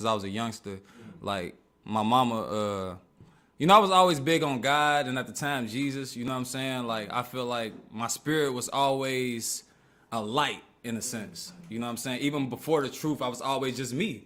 since I was a youngster. Like my mama, I was always big on God and at the time Jesus. You know what I'm saying? Like I feel like my spirit was always a light in a sense. You know what I'm saying? Even before the truth, I was always just me.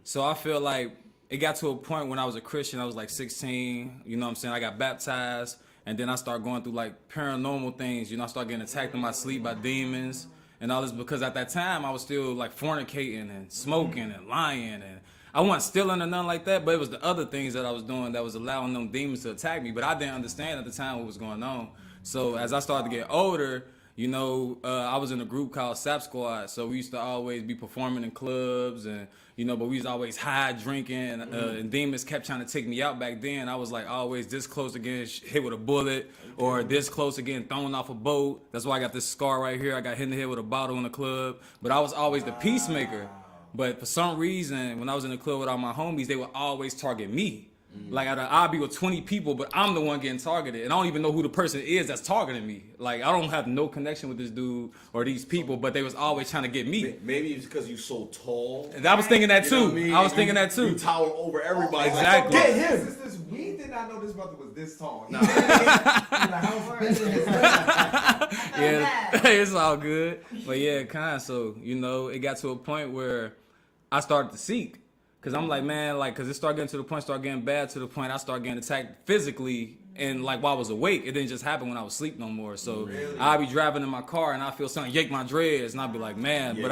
So I feel like it got to a point when I was a Christian, I was like 16, you know what I'm saying? I got baptized, and then I started going through like paranormal things. I started getting attacked in my sleep by demons and all this because at that time I was still like fornicating and smoking and lying, and I wasn't stealing or nothing like that, but it was the other things that I was doing that was allowing them demons to attack me. But I didn't understand at the time what was going on. So as I started to get older, I was in a group called Sap Squad, so we used to always be performing in clubs, and but we was always high drinking, and demons kept trying to take me out back then. I was like always this close to getting hit with a bullet, or this close to getting thrown off a boat. That's why I got this scar right here. I got hit in the head with a bottle in the club, but I was always the peacemaker. But for some reason, when I was in the club with all my homies, they would always target me. Like I'll be with 20 people, but I'm the one getting targeted, and I don't even know who the person is that's targeting me. Like I don't have no connection with this dude or these people, but they was always trying to get me. Maybe it's because you're so tall. And I was thinking that too. I was thinking that too. You tower over everybody. Exactly. Like, get him. We did not know this brother was this tall. Nah. Yeah, it's all good. But yeah, so it got to a point where I started to seek. Cause I'm like, man, cause it started getting bad to the point I started getting attacked physically, and like while I was awake, it didn't just happen when I was asleep no more. So I'd be driving in my car and I feel something yank my dreads, and I'd be like, man,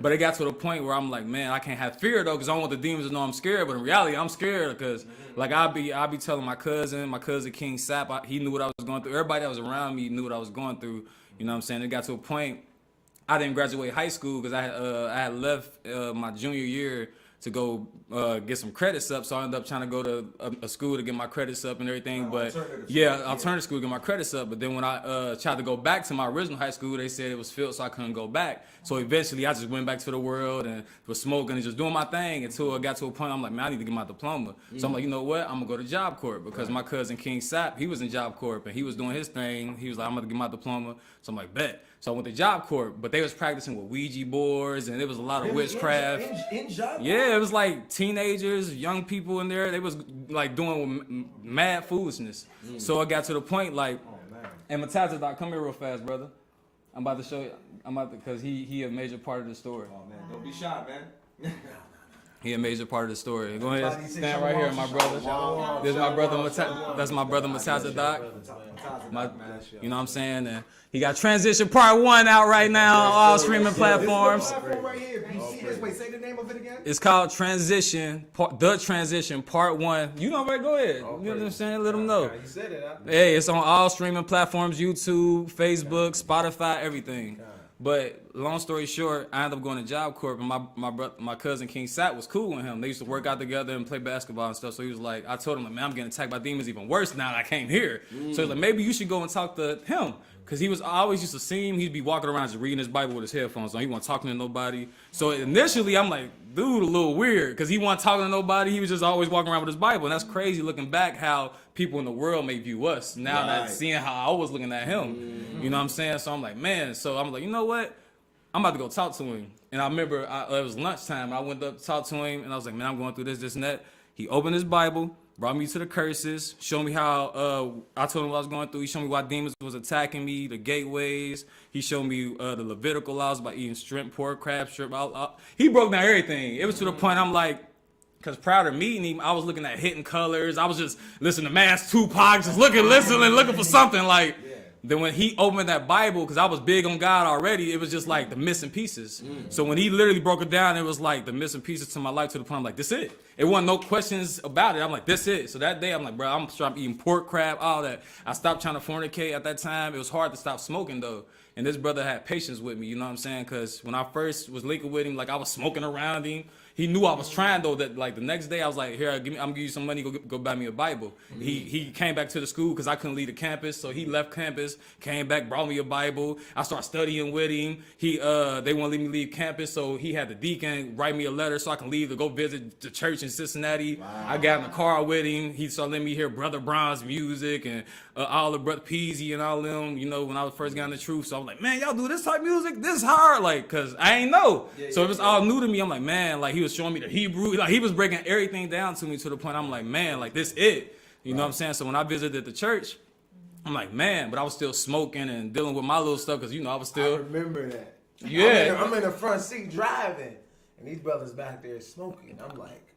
but it got to the point where I'm like, man, I can't have fear though, cause I don't want the demons to know I'm scared. But in reality, I'm scared, cause like I'll be telling my cousin King Sap, he knew what I was going through. Everybody that was around me knew what I was going through. You know what I'm saying? It got to a point I didn't graduate high school because I had left my junior year to go get some credits up, so I ended up trying to go to a school to get my credits up and everything. But alternative school to get my credits up. But then when I tried to go back to my original high school, they said it was filled, so I couldn't go back. So eventually, I just went back to the world and was smoking and just doing my thing until it got to a point I'm like, man, I need to get my diploma. So I'm like, you know what? I'm gonna go to Job Corps because my cousin King Sap, he was in Job Corps and he was doing his thing. He was like, I'm gonna get my diploma. So I'm like, bet. So I went to Job Corps, but they was practicing with Ouija boards, and it was a lot of witchcraft. In Job Corps? Yeah, it was like teenagers, young people in there. They was like doing mad foolishness. So it got to the point like, and Matazadok, come here real fast, brother. I'm about to show you. Because he a major part of the story. Oh man, don't be shy, man. He a major part of the story. Go ahead, stand right here, my brother. This is my brother. That's my brother Matazadok. You know what I'm saying? And he got Transition Part 1 out right now on all streaming platforms. Right here. You see this? Wait, say the name of it again. It's called Transition, The Transition Part 1. You know, right? Go ahead. You know what I'm saying? Let them know. You said it, huh? Hey, it's on all streaming platforms, YouTube, Facebook, Spotify, everything. But long story short, I ended up going to Job Corps, and my cousin King Sat was cool with him. They used to work out together and play basketball and stuff. So he was like, I told him, like, man, I'm getting attacked by demons even worse now that I came here. So he's like, maybe you should go and talk to him. Because I always used to see him, he'd be walking around just reading his Bible with his headphones on. He wasn't talking to nobody. So initially, I'm like, dude, a little weird. Because he wasn't talking to nobody. He was just always walking around with his Bible. And that's crazy looking back how people in the world may view us. Now that seeing how I was looking at him. You know what I'm saying? So I'm like, man. So I'm like, you know what? I'm about to go talk to him. And I remember it was lunchtime. I went up to talk to him. And I was like, man, I'm going through this, and that. He opened his Bible, brought me to the curses, showed me how I told him what I was going through. He showed me why demons was attacking me, the gateways. He showed me the Levitical laws about eating shrimp, pork, crab, shrimp. He broke down everything. It was to the point I'm like, because prior to meeting him, I was looking at Hidden Colors. I was just listening to Mass Tupac, just looking for something like. Then when he opened that Bible, because I was big on God already, it was just like the missing pieces. So when he literally broke it down, it was like the missing pieces to my life to the point I'm like, this it. It wasn't no questions about it. I'm like, this it. So that day, I'm like, bro, I'm eating pork, crab, all that. I stopped trying to fornicate at that time. It was hard to stop smoking, though. And this brother had patience with me, you know what I'm saying? Because when I first was linking with him, like I was smoking around him. He knew I was trying, though, that like the next day I was like, here, I'm gonna give you some money, go buy me a Bible. He came back to the school because I couldn't leave the campus, so he left campus, came back, brought me a Bible. I started studying with him. They wouldn't let me leave campus, so he had the deacon write me a letter so I can leave to go visit the church in Cincinnati. Wow. I got in the car with him. He started letting me hear Brother Brown's music and all the Brother Peasy and all them, you know, when I was first getting the truth. So was like, man, y'all do this type of music? This hard? Like, cause I ain't know. So it was all new to me. I'm like, man, like he was showing me the Hebrew. Like he was breaking everything down to me to the point I'm like, man, like this it. You know what I'm saying? So when I visited the church, I'm like, man, but I was still smoking and dealing with my little stuff because, you know, I was still. I remember that. Yeah. I'm in the front seat driving, and these brothers back there smoking. I'm like,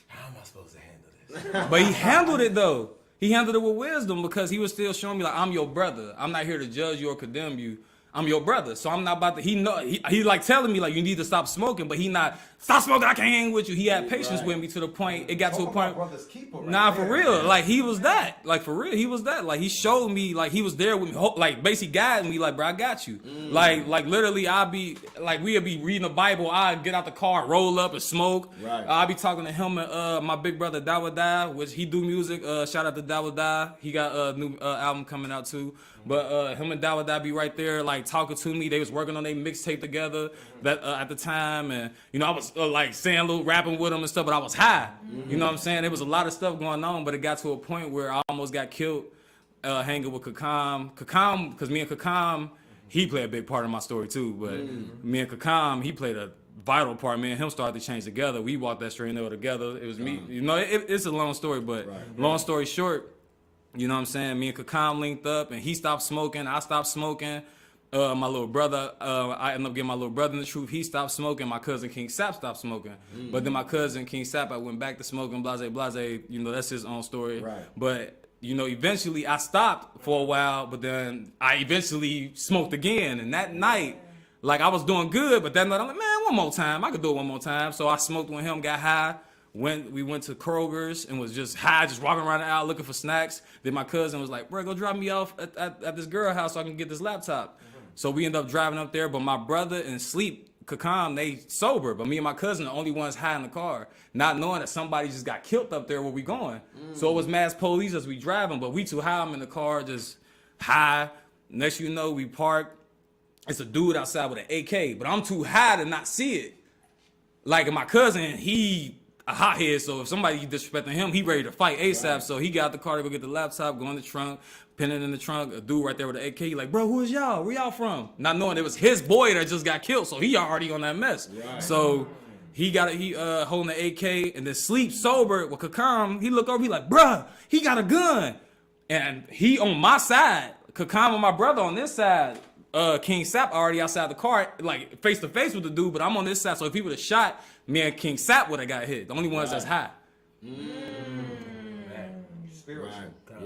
how am I supposed to handle this? But he handled it, though. He handled it with wisdom because he was still showing me, like, I'm your brother. I'm not here to judge you or condemn you. I'm your brother. So I'm not about to, he like telling me, like, you need to stop smoking, but he not, stop smoking, I can't hang with you. He had patience with me to the point, it got to a point. Nah, for real. Like, he was that. Like, for real, he was that. Like, he showed me, like, he was there with me, like, basically guiding me, like, bro, I got you. Like, literally, we'd be reading the Bible, I'd get out the car, roll up and smoke. Right. I'd be talking to him and my big brother, Dawada, which he do music. Shout out to Dawada. He got a new album coming out, too. But him and Dawada be right there, like, talking to me. They was working on their mixtape together that at the time. And, you know, I was, like, saying a little rapping with them and stuff, but I was high. You know what I'm saying? There was a lot of stuff going on, but it got to a point where I almost got killed hanging with Kakam. Kakam, because me and Kakam, he played a big part of my story, too. But me and Kakam, he played a vital part. Me and him started to change together. We walked that straight and narrow together. It was me. You know, it's a long story, but long story short, you know what I'm saying? Me and Kakam linked up, and he stopped smoking. I stopped smoking. My little brother, I ended up getting my little brother in the truth. He stopped smoking. My cousin King Sap stopped smoking. But then my cousin King Sap, I went back to smoking, blase. You know, that's his own story. Right. But, you know, eventually I stopped for a while, but then I eventually smoked again. And that night, like, I was doing good, but that night I'm like, man, one more time. I could do it one more time. So I smoked with him, got high. We went to Kroger's and was just high, just walking around the aisle looking for snacks. Then my cousin was like, bro, go drop me off at this girl house so I can get this laptop. So we ended up driving up there, but my brother and Sleep, Kakam, they sober. But me and my cousin, the only ones high in the car, not knowing that somebody just got killed up there where we going. So it was mass police as we driving, but we too high. I'm in the car, just high. Next you know, we parked. It's a dude outside with an AK, but I'm too high to not see it. Like my cousin, he a hothead, so if somebody disrespecting him, he ready to fight ASAP. Right. So he got out the car to go get the laptop, go in the trunk, pin it in the trunk. A dude right there with the AK, he like, bro, who is y'all? Where y'all from? Not knowing it was his boy that just got killed, so he already on that mess. Right. So he holding the AK and then Sleep sober with Kakam. He look over, he like, bruh, he got a gun, and he on my side. Kakam and my brother on this side. King Sap already outside the car, like face to face with the dude, but I'm on this side. So if he would have shot, me and King Sap would have got hit. The only ones that's high. Spiritual.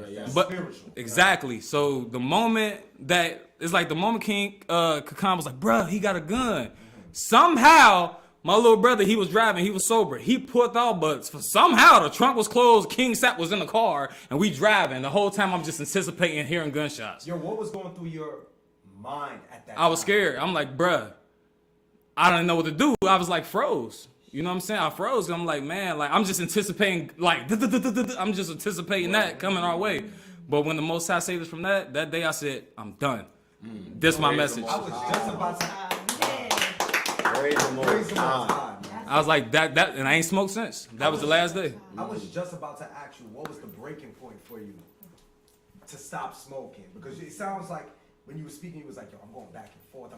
Yeah. But spiritual. exactly. So the moment King Kakam was like, bruh, he got a gun. Somehow my little brother, he was driving, he was sober. He pulled out, but somehow the trunk was closed. King Sap was in the car, and we driving. The whole time I'm just anticipating hearing gunshots. Yo, what was going through your mind at that I was time? scared. I'm like, bruh, I don't know what to do. I was like froze. You know what I'm saying? I froze. I'm like, man, like I'm just anticipating, like I'm just anticipating that coming our way. But when the Most High saved us from that day, I said, I'm done. This my message. I was just about to. Praise the Most High. I was like that, and I ain't smoked since. That was the last day. I was just about to ask you, what was the breaking point for you to stop smoking? Because it sounds like when you were speaking, you was like, yo, I'm going back and forth,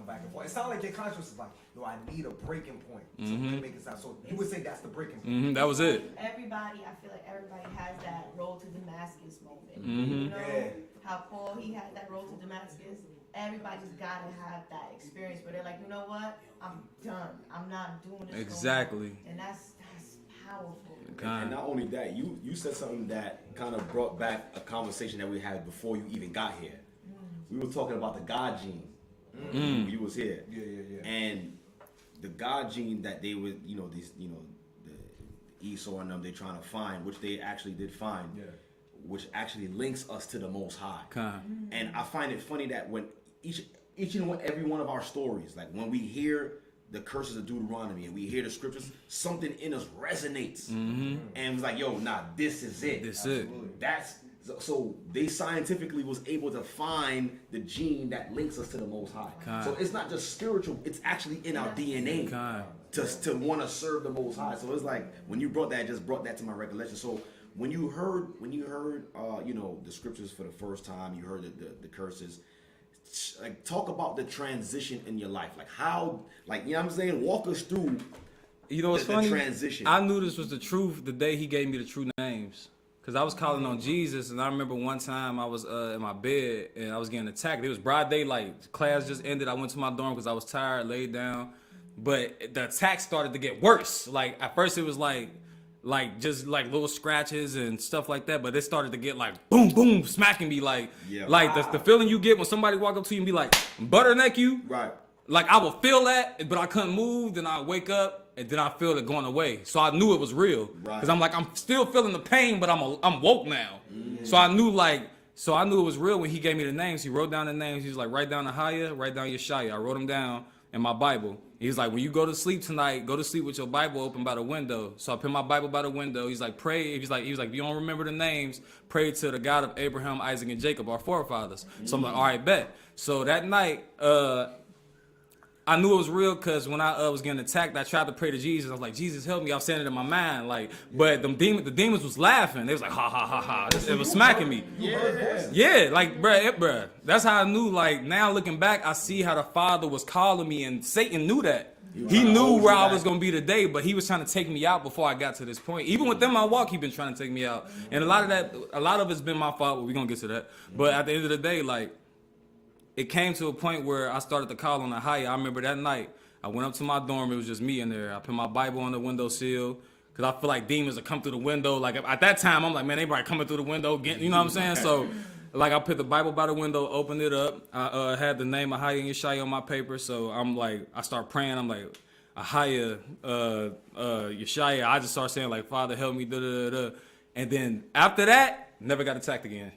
It sounded like your conscience was like, yo, I need a breaking point to make it sound. So you would say that's the breaking point. That was it. Everybody, I feel like everybody has that road to Damascus moment. Mm-hmm. You know how Paul, he had that road to Damascus. Everybody's got to have that experience where they're like, you know what? I'm done. I'm not doing this. Exactly. No more. And that's powerful. And not only that, you said something that kind of brought back a conversation that we had before you even got here. We were talking about the God gene. When you was here. Yeah. And the God gene that they would, the Esau and them, they trying to find, which they actually did find, which actually links us to the Most High. And I find it funny that when each and every one of our stories, like when we hear the curses of Deuteronomy and we hear the scriptures, something in us resonates. And it's like, yo, nah, this is it. This it. That's so they scientifically was able to find the gene that links us to the Most High. So it's not just spiritual; it's actually in our DNA to want to serve the Most High. So it's like when you brought that, it just brought that to my recollection. So when you heard the scriptures for the first time, you heard the curses. like talk about the transition in your life, like how, like, you know what I'm saying, walk us through. You know what's the funny? transition. I knew this was the truth the day he gave me the true names. Cause I was calling on Jesus, and I remember one time I was in my bed and I was getting attacked. It was broad daylight. Class just ended. I went to my dorm because I was tired, laid down. But the attack started to get worse. Like at first it was like just like little scratches and stuff like that. But it started to get like boom, boom, smacking me like the feeling you get when somebody walk up to you and be like butterneck you. Right. Like I would feel that, but I couldn't move. Then I wake up. And then I feel it going away. So I knew it was real. Because I'm like, I'm still feeling the pain, but I'm woke now. So I knew it was real when he gave me the names. He wrote down the names. He was like, write down Ahaya, write down Yeshaya. I wrote them down in my Bible. He's like, when you go to sleep tonight, go to sleep with your Bible open by the window. So I put my Bible by the window. He's like, pray. He was like, if you don't remember the names, pray to the God of Abraham, Isaac, and Jacob, our forefathers. So I'm like, all right, bet. So that night, I knew it was real because when I was getting attacked, I tried to pray to Jesus. I was like, Jesus, help me. I was saying it in my mind. Like, but the demons was laughing. They was like, ha, ha, ha, ha. It was smacking me. Yeah, like, bruh. That's how I knew, like, now looking back, I see how the Father was calling me, and Satan knew that. He knew where I was going to be today, but he was trying to take me out before I got to this point. Even within my walk, he been trying to take me out. And a lot of it's been my fault, but we're going to get to that. But at the end of the day, like, it came to a point where I started to call on Ahaya. I remember that night, I went up to my dorm. It was just me in there. I put my Bible on the windowsill because I feel like demons would come through the window. Like at that time, I'm like, man, everybody coming through the window. You know what I'm saying? So, like, I put the Bible by the window, opened it up. I had the name Ahaya and Yeshaya on my paper. So I'm like, I start praying. I'm like, Ahaya, Yeshaya. I just start saying like, Father, help me, da da da. And then after that, never got attacked again.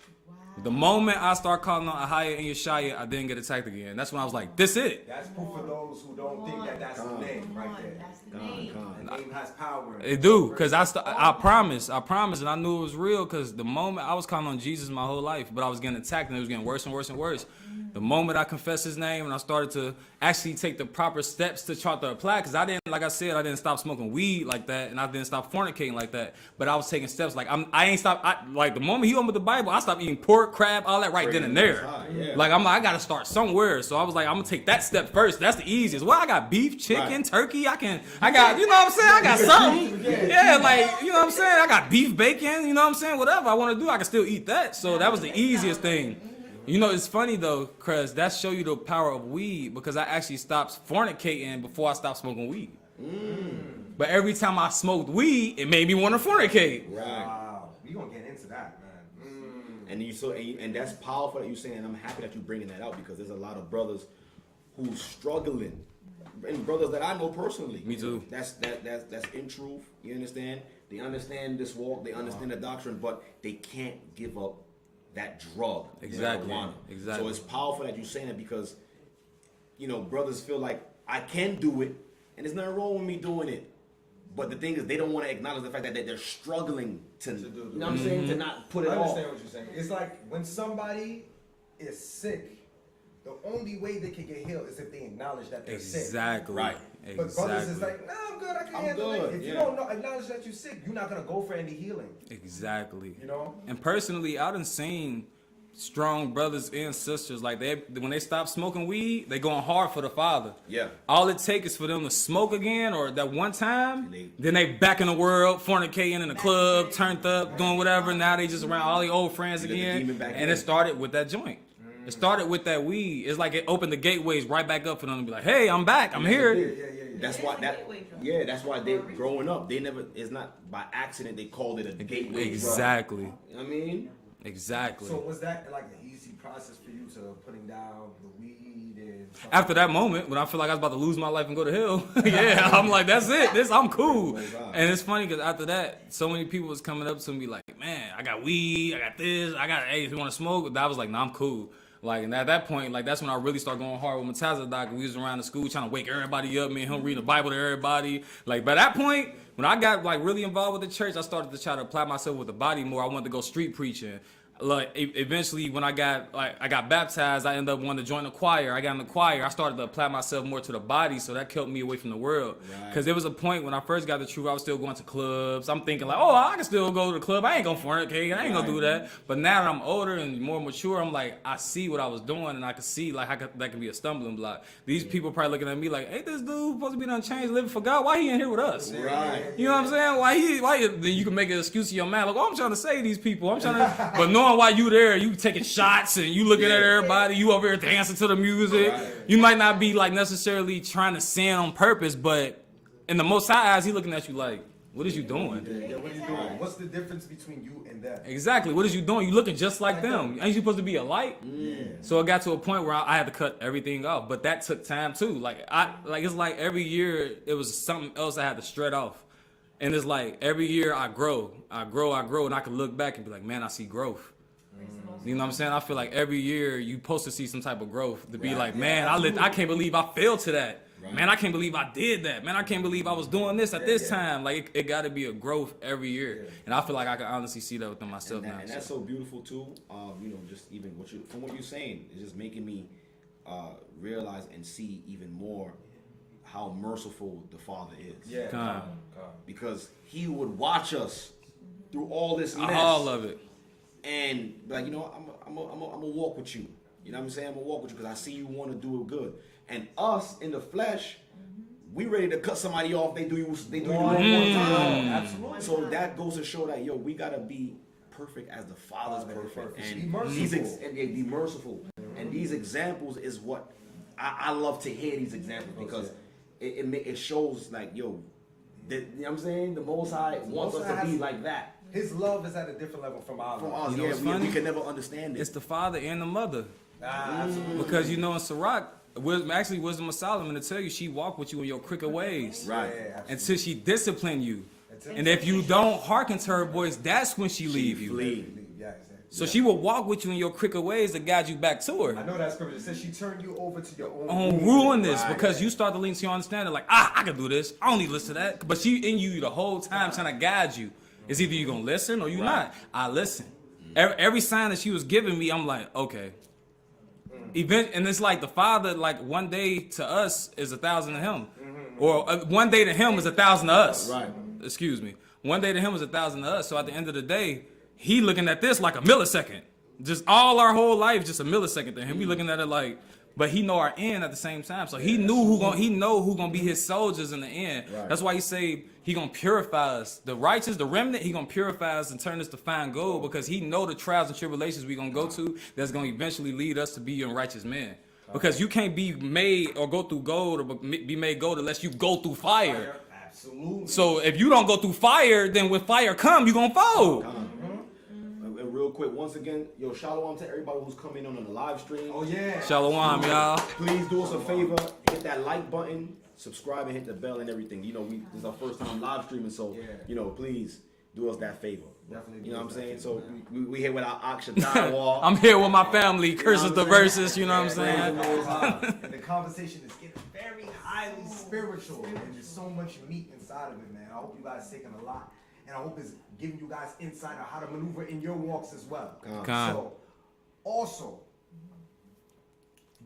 The moment I start calling on Ahaya and Yeshaya, I didn't get attacked again. That's when I was like, this it. That's proof for those who don't think that that's the name right there. That's the name. The name has power. It do, because I promise, and I knew it was real because the moment I was calling on Jesus my whole life, but I was getting attacked and it was getting worse and worse and worse. The moment I confessed his name and I started to actually take the proper steps to try to apply, because I didn't, like I said, I didn't stop smoking weed like that and I didn't stop fornicating like that, but I was taking steps like I ain't stopped. Like the moment he opened the Bible, I stopped eating pork, crab, all that right then and there. Like I'm like, I gotta start somewhere. So I was like, I'm gonna take that step first. That's the easiest. Well, I got beef, chicken, turkey. I got, you know what I'm saying? I got something. Yeah, like, you know what I'm saying? I got beef, bacon, you know what I'm saying? Whatever I want to do, I can still eat that. So that was the easiest thing. You know, it's funny though, Cruz, that show you the power of weed because I actually stopped fornicating before I stopped smoking weed. But every time I smoked weed, it made me want to fornicate. Right. Wow. We gonna get into that, man. And that's powerful that you're saying, and I'm happy that you're bringing that out because there's a lot of brothers who's struggling, and brothers that I know personally. Me too. That's in truth. You understand? They understand this walk, they understand the doctrine, but they can't give up that drug. Exactly. Marijuana. Exactly. So it's powerful that you're saying it because, you know, brothers feel like I can do it, and there's nothing wrong with me doing it. But the thing is, they don't want to acknowledge the fact that they're struggling to do. You know what I'm saying? To not put it I off. understand what you're saying. It's like when somebody is sick, the only way they can get healed is if they acknowledge that they're sick. Exactly. Right. But brothers is like, nah, I'm good. I can handle it. If you don't acknowledge that you're sick, you're not gonna go for any healing. Exactly. You know. And personally, I done seen strong brothers and sisters like when they stop smoking weed, they going hard for the Father. Yeah. All it takes is for them to smoke again or that one time, then they back in the world, fornicating in the club, turned up, doing whatever. Now they just around all the old friends again. And it started with that joint. It started with that weed. It's like it opened the gateways right back up for them to be like, hey, I'm back, I'm here. Yeah. That's why they growing up, they never, it's not by accident they called it a gateway. Exactly. I mean, exactly. So was that like an easy process for you to putting down the weed and stuff? After that moment, when I feel like I was about to lose my life and go to hell, yeah, I'm like, that's it. I'm cool. And it's funny because after that, so many people was coming up to me like, man, I got weed, I got this, hey, if you want to smoke, I was like, nah, I'm cool. Like, and at that point, like, that's when I really started going hard with Matazadok. We was around the school trying to wake everybody up, me and him reading the Bible to everybody. Like, by that point, when I got, like, really involved with the church, I started to try to apply myself with the body more. I wanted to go street preaching. like eventually when I got baptized, I ended up wanting to join the choir. I got in the choir. I started to apply myself more to the body, so that kept me away from the world. Because there was a point when I first got the truth, I was still going to clubs. I'm thinking like, oh, I can still go to the club. I ain't gonna fornicate. I ain't gonna do that. But now that I'm older and more mature, I'm like, I see what I was doing, and I can see like that can be a stumbling block. These people probably looking at me like, ain't this dude supposed to be done changed, living for God? Why he in here with us? Right. You know what I'm saying? Why then you can make an excuse in your mind like, oh, I'm trying to save these people. I'm trying to, but knowing why you there, you taking shots and you looking at everybody, you over here dancing to the music. Right. You might not be like necessarily trying to sin on purpose, but in the Most High eyes, he looking at you like, what is you doing? Yeah, what are you doing? What's the difference between you and them? Exactly. What is you doing? You looking just like them. Ain't you supposed to be a light? Yeah. So it got to a point where I had to cut everything off, but that took time too. Like it's like every year it was something else I had to shred off. And it's like every year I grow, and I can look back and be like, man, I see growth. You know what I'm saying? I feel like every year you supposed to see some type of growth to be like, man, I can't believe I failed to that. Right. Man, I can't believe I did that. Man, I can't believe I was doing this at this time. Like it got to be a growth every year, and I feel like I can honestly see that within myself now. And that's so beautiful too. You know, just even from what you're saying, it's just making me realize and see even more how merciful the Father is. Yeah. God. Because He would watch us through all this mess. All of it. And be like, you know, I'm gonna walk with you. You know what I'm saying? I'm gonna walk with you because I see you want to do it good. And us in the flesh, we ready to cut somebody off. They do you wrong one time. Absolutely. So that goes to show that we gotta be perfect as the Father's perfect. And be merciful. be merciful. And these examples is what I love to hear these examples because it shows like you know what I'm saying? The Most High wants us to be like that. His love is at a different level from our love. From us, we can never understand it. It's the father and the mother. Absolutely. Because you know in Sirach, Wisdom of Solomon to tell you she walk with you in your crooked ways. Right. Yeah, Until she discipline you. And if you don't hearken to her voice, that's when she leave you. Yeah, exactly. So she will walk with you in your crooked ways to guide you back to her. I know that scripture. It says she turned you over to your own On ruin this because you start to lean to your understanding like, I can do this. I don't need to listen to that. But she in you the whole time trying to guide you. It's either you gonna listen or you not. I listen. Every sign that she was giving me, I'm like, okay. And it's like the Father, like one day to us is 1,000 to him. Or one day to him is 1,000 to us. Right. Excuse me. One day to him is 1,000 to us. So at the end of the day, he looking at this like a millisecond. Just all our whole life, just a millisecond to him. We looking at it like, but he know our end at the same time. So he know who gonna be his soldiers in the end. Right. That's why he say he gonna purify us. The righteous, the remnant, he gonna purify us and turn us to fine gold because he know the trials and tribulations we gonna go to that's gonna eventually lead us to be a righteous man. Because you can't be made or go through gold or be made gold unless you go through fire. Absolutely. So if you don't go through fire, then when fire come, you gonna fold. And real quick, once again, shalom to everybody who's coming on the live stream. Oh yeah. Shalom, y'all. Please do us a favor, hit that like button, subscribe and hit the bell and everything. You know, this is our first time live streaming, so please do us that favor. Definitely. You know what I'm saying? So we here with our Shadayawar. I'm here with my family, curses the verses, you know what I'm saying? And the conversation is getting very highly spiritual, and there's so much meat inside of it, man. I hope you guys taking a lot, and I hope it's giving you guys insight on how to maneuver in your walks as well. So, also,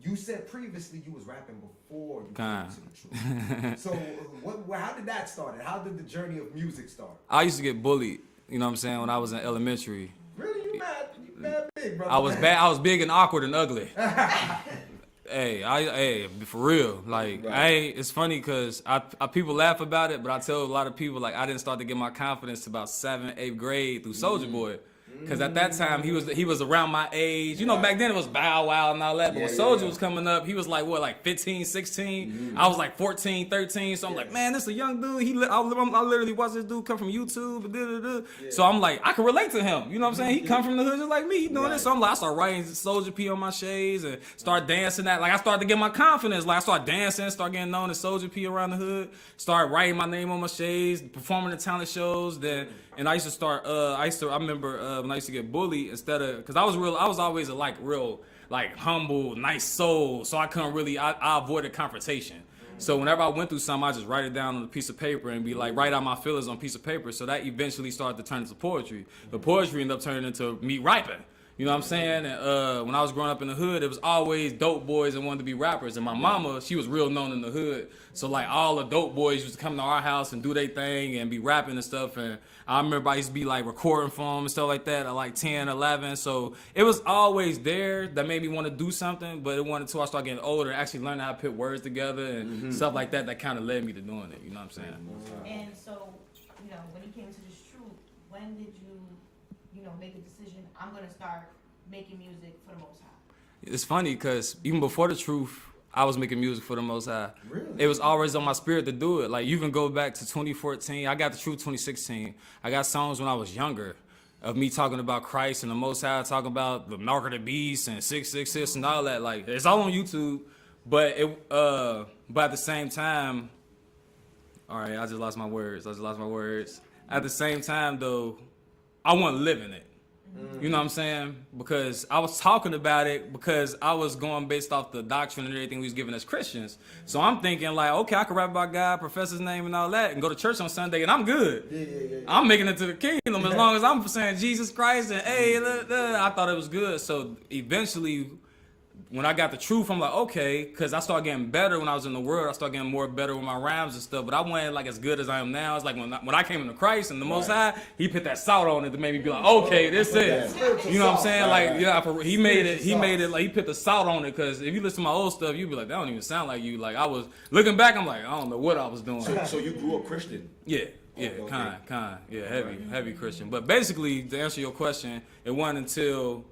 you said previously you was rapping before you came to the truth. So, how did that start? How did the journey of music start? I used to get bullied, you know what I'm saying, when I was in elementary. Really, you mad big, brother? I was big and awkward and ugly. Hey, for real. Like, it's funny because people laugh about it, but I tell a lot of people, like, I didn't start to get my confidence about 7th, 8th grade through Soulja Boy. Because at that time, he was around my age. You know, back then it was Bow Wow and all that. But when Soulja was coming up, he was like, what, like 15, 16? I was like 14, 13. So I'm like, man, this is a young dude. I literally watched this dude come from YouTube. So I'm like, I can relate to him. You know what I'm saying? He come from the hood just like me. He doing this. So I'm like, I start writing Soulja P on my shades and start dancing that. Like, I started to get my confidence. Like, I start dancing, start getting known as Soulja P around the hood. Start writing my name on my shades, performing the talent shows. And I used to start, I remember when I used to get bullied instead of, because I was always a real humble, nice soul. So I couldn't really, I avoided confrontation. So whenever I went through something, I just write it down on a piece of paper and be like, write out my feelings on a piece of paper. So that eventually started to turn into poetry. The poetry ended up turning into me rapping. You know what I'm saying? And when I was growing up in the hood, it was always dope boys that wanted to be rappers. And my mama, she was real known in the hood. So like all the dope boys used to come to our house and do their thing and be rapping and stuff. And I remember I used to be like recording for them and stuff like that at like 10, 11. So it was always there that made me want to do something. But it wasn't until I started getting older and actually learning how to put words together and stuff like that kind of led me to doing it. You know what I'm saying? And so, you know, when it came to this truth, when did you know, make a decision, I'm going to start making music for the Most High? It's funny because even before the truth, I was making music for the Most High. Really? It was always on my spirit to do it. Like you can go back to 2014. I got the truth 2016. I got songs when I was younger of me talking about Christ and the Most High, talking about the mark of the beast and 666 and all that. Like it's all on YouTube. But at the same time, all right, I just lost my words. At the same time though, I wasn't living it. You know what I'm saying? Because I was talking about it because I was going based off the doctrine and everything we was given as Christians. So I'm thinking like, okay, I can rap about God, profess his name and all that and go to church on Sunday and I'm good. Yeah. I'm making it to the kingdom as long as I'm saying Jesus Christ and hey, I thought it was good. So eventually when I got the truth, I'm like, okay, because I started getting better when I was in the world. I started getting more better with my rhymes and stuff, but I wasn't like as good as I am now. It's like when I came into Christ and the Most High, he put that salt on it to make me be like, okay, this is. You know what I'm saying? Like, yeah, he made it like he put the salt on it. Because if you listen to my old stuff, you'd be like, that don't even sound like you. Like I was looking back, I'm like, I don't know what I was doing. So you grew up Christian? Yeah, kind, yeah, heavy Christian. But basically, to answer your question, it wasn't until.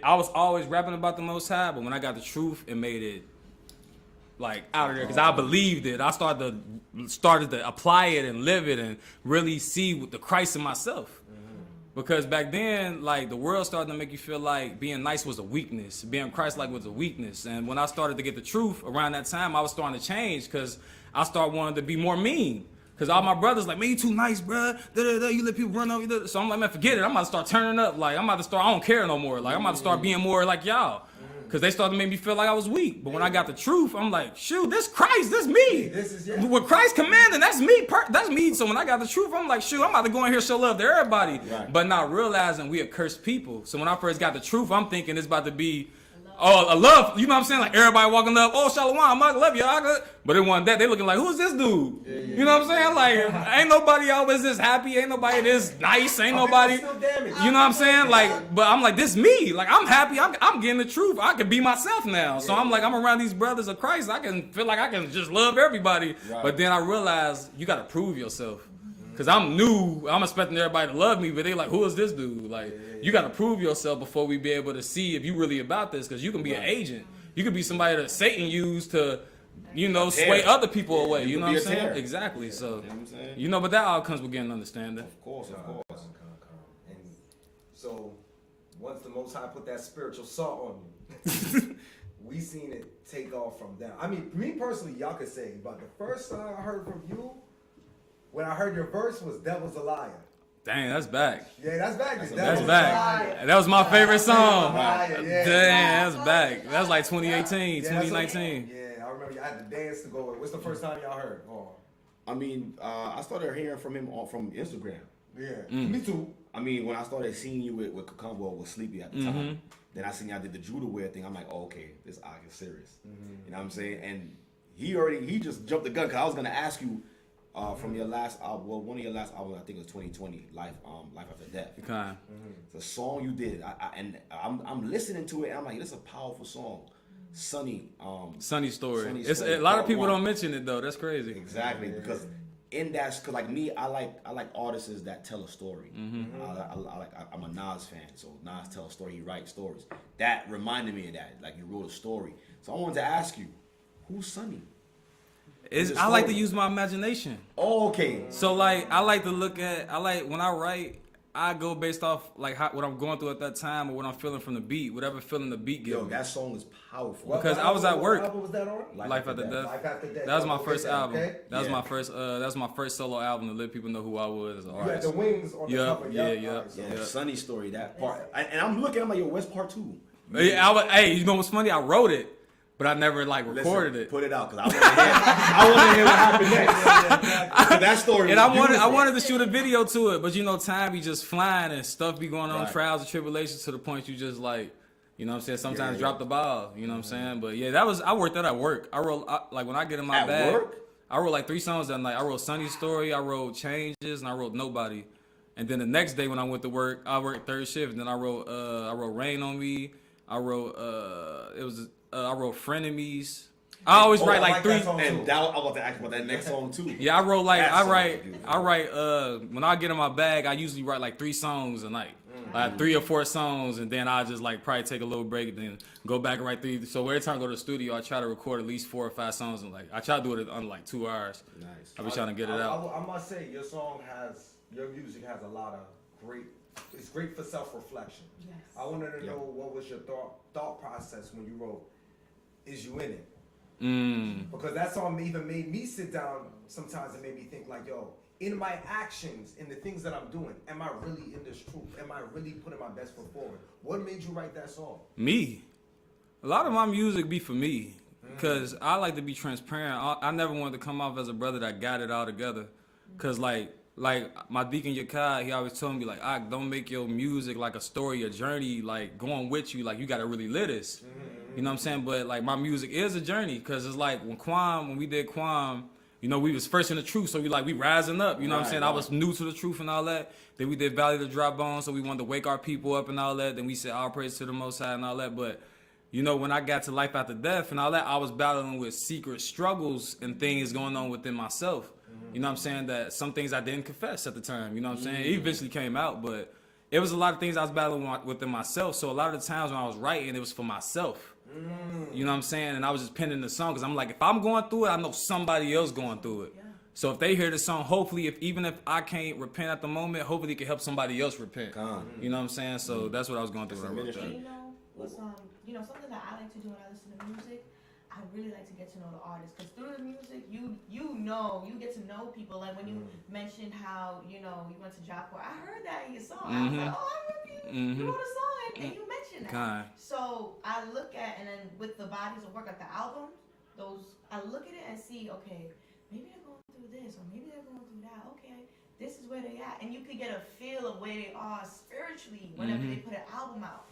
I was always rapping about the Most High, but when I got the truth, it made it like out of there because I believed it. I started to apply it and live it and really see the Christ in myself. Because back then, like the world started to make you feel like being nice was a weakness, being Christ-like was a weakness. And when I started to get the truth around that time, I was starting to change because I started wanting to be more mean. Because all my brothers like, man, you too nice, bro. You let people run over you. So I'm like, man, forget it. I'm about to start turning up. Like, I'm about to start, I don't care no more. Like, I'm about to start being more like y'all. Because they started to make me feel like I was weak. But when I got the truth, I'm like, shoot, this Christ, this me. With Christ commanding, that's me. That's me. So when I got the truth, I'm like, shoot, I'm about to go in here and show love to everybody. Right. But not realizing we are cursed people. So when I first got the truth, I'm thinking it's about to be a love, you know what I'm saying? Like everybody walking up, oh, Shalom, I love you. But it wasn't that. They looking like, who's this dude? You know what I'm saying? Like, ain't nobody always this happy. Ain't nobody this nice. Ain't nobody, you know what I'm saying? Like, but I'm like, this me. Like, I'm happy. I'm getting the truth. I can be myself now. So I'm like, I'm around these brothers of Christ. I can feel like I can just love everybody. Right. But then I realized you got to prove yourself. Because I'm new, I'm expecting everybody to love me, but they like, who is this dude? Like, you got to prove yourself before we be able to see if you really about this. Because you can be an agent. You could be somebody that Satan used to, you know, sway other people away. You know what I'm saying? Exactly. So, you know, but that all comes with getting understanding. Of course. And so, once the Most High put that spiritual salt on you, we seen it take off from down. I mean, me personally, y'all could say, but the first song I heard from you, when I heard your verse, was Devil's a Liar. Dang, that's back. Yeah, that's back. That's back. That was my favorite song. Dang, that's back. That was like 2018, 2019. Yeah, I remember y'all had to dance to go. What's the first time y'all heard? Oh. I mean, I started hearing from him from Instagram. Yeah, me too. I mean, when I started seeing you with Kakumbo with Sleepy at the time, then I seen y'all did the Judah wear thing. I'm like, oh, okay, this is serious. You know what I'm saying? And he just jumped the gun because I was gonna ask you. From your last album, well, one of your last albums, I think it was 2020, Life After Death. Okay. The song you did, I'm listening to it, and I'm like, this is a powerful song. Sunny Story. A lot of people don't mention it though. That's crazy. Exactly, because in that, cause like me, I like artists that tell a story. I'm a Nas fan, so Nas tell a story. He writes stories. That reminded me of that. Like you wrote a story. So I wanted to ask you, who's Sunny? I like to use my imagination. Oh, okay. So like I like to look at when I write, I go based off like what I'm going through at that time or what I'm feeling from the beat, whatever feeling the beat gives me. That song is powerful. Because I was at work. What album was that on? Life After Death. Life After Death. That was my first album. Okay. That was my first. That was my first solo album to let people know who I was as an artist. You had the wings on the cover. Yeah. Sunny Story. That part. And I'm looking. I'm like, yo, where's part 2? Hey, you know what's funny? I wrote it. but I never like recorded Listen, it. Put it out, cause I want to hear what happened next. That story. And was I beautiful. wanted to shoot a video to it, but you know, time be just flying and stuff be going on, Right. trials and tribulations to the point you just like, you know what I'm saying, sometimes Yeah. drop the ball, you know what I'm saying? But yeah, I worked that at work. Like when I get in my At bag, work? I wrote like 3 songs that night. I wrote Sunny's Story, I wrote Changes, and I wrote Nobody. And then the next day when I went to work, I worked third shift, and then I wrote Rain on Me. I wrote I wrote Frenemies. I always Oh, write I like like 3. that song. And that, I'm about to ask about that next song too. Yeah, I wrote like That I song write is beautiful. when I get in my bag, I usually write like 3 songs a night. Like 3 or 4 songs, and then I just like probably take a little break and then go back and write 3. So every time I go to the studio, I try to record at least 4 or 5 songs, and like I try to do it under like 2 hours. Nice. I be trying to get it out. I must say, your music has a lot of it's great for self-reflection. Yes. I wanted to know what was your thought process when you wrote Is You In It? Because that song even made me sit down sometimes and made me think like, yo, in my actions, in the things that I'm doing, am I really in this truth? Am I really putting my best foot forward? What made you write that song? Me. A lot of my music be for me, cause I like to be transparent. I never wanted to come off as a brother that got it all together, cause like my deacon Yakai, he always told me like, I don't make your music like a story, a journey, like going with you. Like you gotta really live this. You know what I'm saying? But like my music is a journey, cause it's like when we did Quam, you know, we was first in the truth, so we rising up. You know what I'm saying? I was new to the truth and all that. Then we did Valley of the Dry Bones, so we wanted to wake our people up and all that. Then we said all praise to the Most High and all that. But you know, when I got to Life After Death and all that, I was battling with secret struggles and things going on within myself. You know what I'm saying? That some things I didn't confess at the time. You know what I'm saying? It eventually came out, but it was a lot of things I was battling within myself. So a lot of the times when I was writing, it was for myself. You know what I'm saying? And I was just penning the song because I'm like, if I'm going through it, I know somebody else going through it. Yeah. So if they hear the song, hopefully, even if I can't repent at the moment, hopefully it can help somebody else repent. You know what I'm saying? So that's what I was going through when I wrote that. And you know something that I like to do when I listen to music, I really like to get to know the artist, because through the music you get to know people. Like when you mentioned how you went to Job Corps, I heard that in your song. I was like, oh, I remember you wrote a song and you mentioned that. So I look at, and then with the bodies of work, like the albums, I look at it and see, okay, maybe they're going through this or maybe they're going through that. Okay, this is where they at, and you could get a feel of where they are spiritually whenever they put an album out.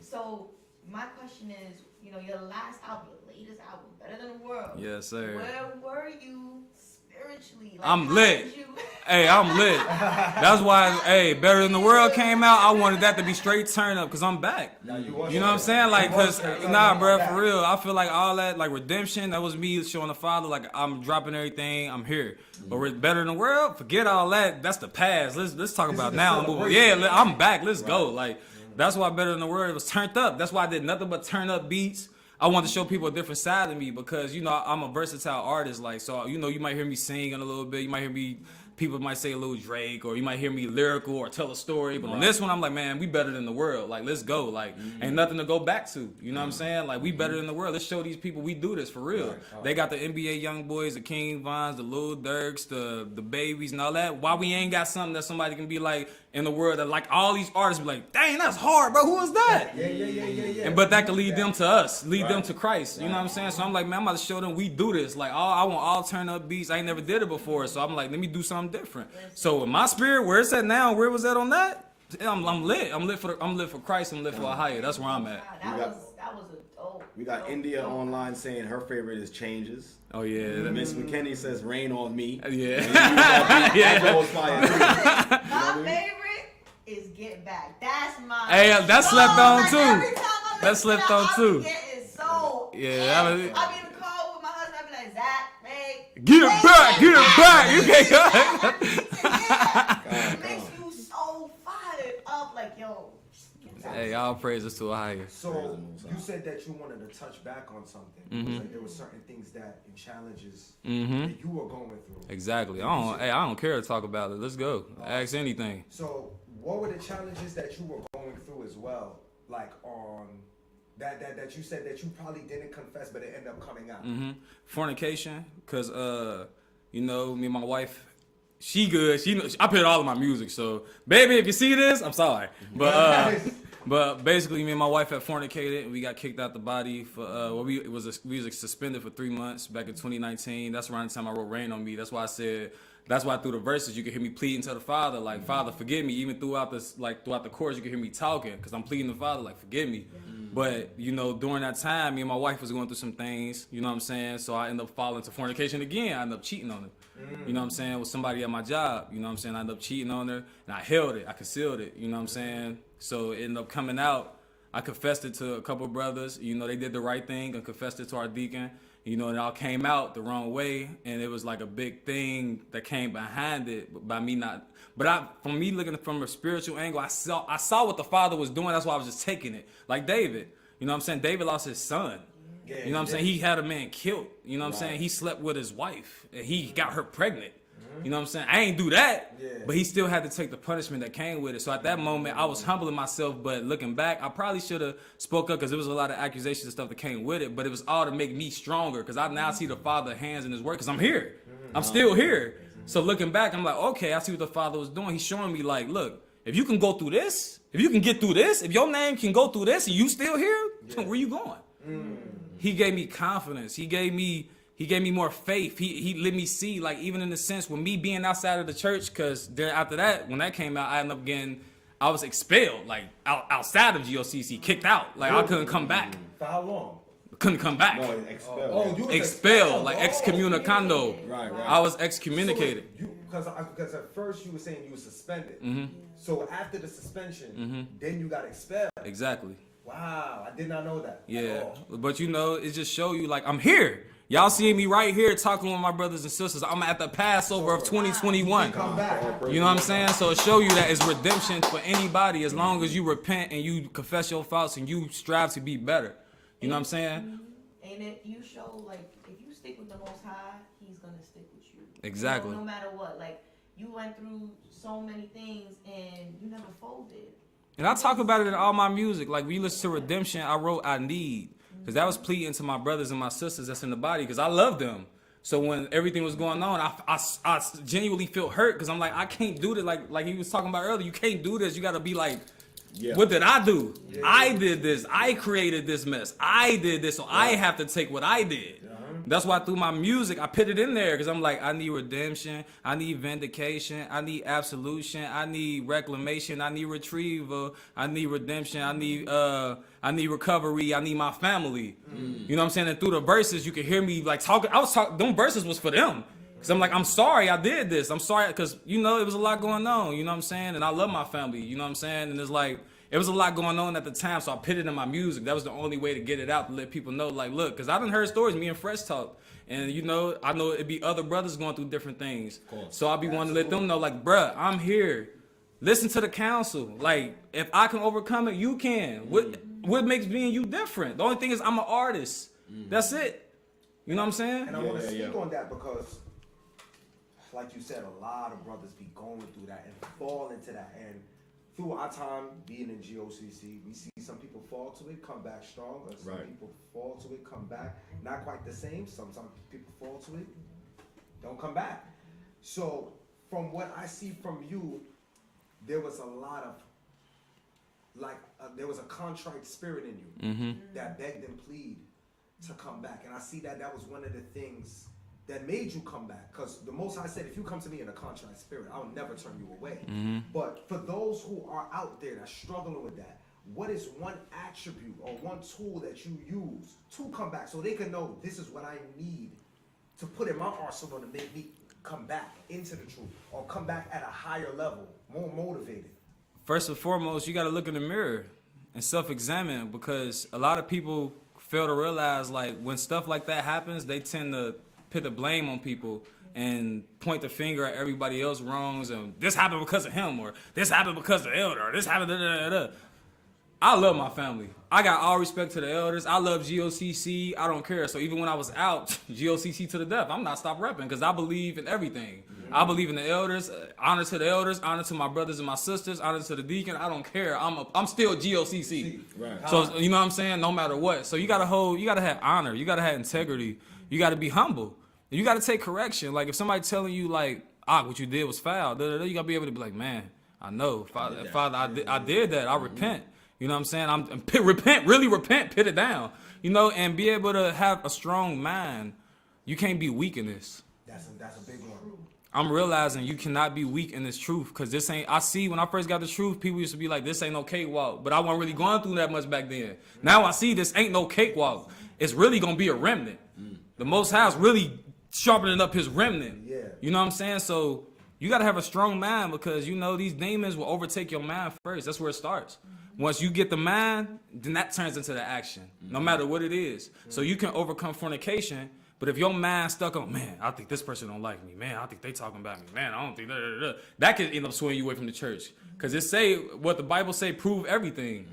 So my question is, your last album, your latest album, Better Than the World. Yes, sir. Where were you spiritually? Like, I'm how lit. did you- Hey, I'm lit. That's why, Better Than the World came out. I wanted that to be straight turn up because I'm back. You know what I'm saying? Like, cause bro, for real, I feel like all that, like redemption, that was me showing the Father, like I'm dropping everything, I'm here. But with Better Than the World, forget all that. That's the past. Let's talk about now. I'm back. Let's go. Like, that's why Better Than the World, it was turned up. That's why I did nothing but turn up beats. I wanted to show people a different side of me because, I'm a versatile artist. Like, so, you might hear me singing a little bit. You might hear me, people might say a little Drake, or you might hear me lyrical or tell a story. But on this one, I'm like, man, we better than the world. Like, let's go. Like, ain't nothing to go back to. You know what I'm saying? Like, we better than the world. Let's show these people we do this for real. They got the NBA young boys, the King Vons, the Lil Durks, the Babies and all that. Why we ain't got something that somebody can be like in the world that like all these artists be like, dang, that's hard, bro. Who is that? Yeah. But that could lead them to us, lead them to Christ. You know what I'm saying? So I'm like, man, I'm about to show them we do this. Like, I want all turn up beats. I ain't never did it before. So I'm like, let me do something different. So with my spirit, where it's at now, where was that on that? I'm lit. I'm lit for Christ. I'm lit for a higher. That's where I'm at. That was a dope. We got dope, India dope. online saying her favorite is Changes. Oh yeah. Miss McKinney says Rain on Me. Yeah. My favorite is Get Back. That's my. Hey, that's slept on like, too. every time I That's listen slept to on that, too. I'm getting so. Yeah, I be in the car with my husband. I be like, Zach, hey, Get it back, get it back. You can't. It makes you so fired up, like yo. Hey, all praises to a higher. So you said that you wanted to touch back on something. Like there were certain things that and challenges that you were going through. Exactly. I don't care to talk about it. Let's go. Ask anything. So what were the challenges that you were going through as well? Like on that you said that you probably didn't confess, but it ended up coming out. Fornication, cause me and my wife, she good. She knows, I put all of my music. So baby, if you see this, I'm sorry. But But basically, me and my wife had fornicated, and we got kicked out the body for we was suspended for 3 months back in 2019. That's around the time I wrote "Rain on Me." That's why I said. That's why through the verses you can hear me pleading to the Father, like Father, forgive me. Even throughout the chorus, you can hear me talking, because I'm pleading to the Father, like forgive me. But you know, during that time, me and my wife was going through some things. You know what I'm saying? So I ended up falling into fornication again. I ended up cheating on her. You know what I'm saying? With somebody at my job. You know what I'm saying? I ended up cheating on her, and I held it. I concealed it. You know what I'm saying? So it ended up coming out. I confessed it to a couple of brothers. You know, they did the right thing. I confessed it to our deacon. You know, it all came out the wrong way, and it was like a big thing that came behind it by me not. But from me looking from a spiritual angle, I saw what the Father was doing. That's why I was just taking it. Like David, you know what I'm saying? David lost his son. Yeah, you know what I'm saying? He had a man killed. You know what I'm saying? He slept with his wife, and he got her pregnant. You know what I'm saying? I ain't do that, but he still had to take the punishment that came with it. So at that moment, I was humbling myself, but looking back, I probably should have spoke up because there was a lot of accusations and stuff that came with it, but it was all to make me stronger because I now see the Father's hands in his work because I'm here. I'm still here. So looking back, I'm like, okay, I see what the Father was doing. He's showing me like, look, if you can go through this, if you can get through this, if your name can go through this and you still here, where you going? He gave me confidence. He gave me more faith. He let me see, like, even in the sense with me being outside of the church, because then after that, when that came out, I was expelled, like, outside of GOCC, kicked out. Like, I couldn't come back. For how long? Couldn't come back. No, expelled. Oh, you was Expelled, like excommunicado. Right. I was excommunicated. Because at first you were saying you were suspended. So after the suspension, then you got expelled. Exactly. Wow, I did not know that. Yeah, but you know, it just show you, like, I'm here. Y'all seeing me right here talking with my brothers and sisters. I'm at the Passover of 2021. Come back. You know what I'm saying? So it show you that it's redemption for anybody as long as you repent and you confess your faults and you strive to be better. You know what I'm saying? And you show, like, if you stick with the Most High, He's gonna stick with you. Exactly. No matter what. Like, you went through so many things and you never folded. And I talk about it in all my music. Like, when you listen to Redemption, I wrote I Need. Because that was pleading to my brothers and my sisters that's in the body, because I love them. So when everything was going on, I genuinely feel hurt, because I'm like, I can't do this. Like he was talking about earlier, you can't do this. You got to be like, what did I do? I did this. I created this mess. I did this, so I have to take what I did. That's why through my music, I put it in there, because I'm like, I need redemption, I need vindication, I need absolution, I need reclamation, I need retrieval, I need redemption, I need recovery, I need my family. You know what I'm saying? And through the verses, you can hear me like talking. Them verses was for them. Because I'm like, I'm sorry I did this. I'm sorry, because, you know, it was a lot going on, you know what I'm saying? And I love my family, you know what I'm saying? And it's like, it was a lot going on at the time, so I put it in my music. That was the only way to get it out, to let people know, like, look, because I done heard stories, me and Fresh talk, and, you know, I know it'd be other brothers going through different things. So I'll be wanting to let them know, like, bruh, I'm here. Listen to the counsel. Like, if I can overcome it, you can. What makes me and you different? The only thing is I'm an artist. That's it. You know what I'm saying? And I want to speak on that because, like you said, a lot of brothers be going through that and fall into that. And through our time being in GOCC, we see some people fall to it, come back stronger. Some people fall to it, come back not quite the same. Sometimes people fall to it, don't come back. So from what I see from you, there was a lot of, like, there was a contrite spirit in you that begged and plead to come back. And I see that was one of the things that made you come back. Because the Most High said, if you come to me in a contrite spirit, I'll never turn you away. But for those who are out there that's struggling with that, what is one attribute or one tool that you use to come back so they can know this is what I need to put in my arsenal to make me come back into the truth or come back at a higher level, more motivated? First and foremost, you got to look in the mirror and self-examine, because a lot of people fail to realize, like, when stuff like that happens, they tend to put the blame on people and point the finger at everybody else wrongs, and this happened because of him, or this happened because of the elder, or this happened da-da-da-da. I love my family. I got all respect to the elders. I love GOCC. I don't care. So even when I was out, GOCC to the death, I'm not stop repping, because I believe in everything. I believe in the elders. Honor to the elders. Honor to my brothers and my sisters. Honor to the deacon. I don't care. I'm still GOCC. Right. So you know what I'm saying? No matter what. So you gotta have honor. You gotta have integrity. You gotta be humble. You gotta take correction. Like, if somebody telling you, like, what you did was foul, you gotta be able to be like, man, I know, Father, I did that. I repent. You know what I'm saying? Really repent, put it down. You know, and be able to have a strong mind. You can't be weak in this. That's a big one. I'm realizing you cannot be weak in this truth, because this ain't, I see when I first got the truth, people used to be like, this ain't no cakewalk, but I wasn't really going through that much back then. Now I see this ain't no cakewalk. It's really going to be a remnant. The Most High is really sharpening up his remnant. Yeah. You know what I'm saying? So you got to have a strong mind, because, you know, these demons will overtake your mind first. That's where it starts. Once you get the mind, then that turns into the action, no matter what it is. So you can overcome fornication. But if your mind's stuck on, man, I think this person don't like me. Man, I think they talking about me. Man, I don't think that could end up swinging you away from the church. Because it say, what the Bible say, prove everything.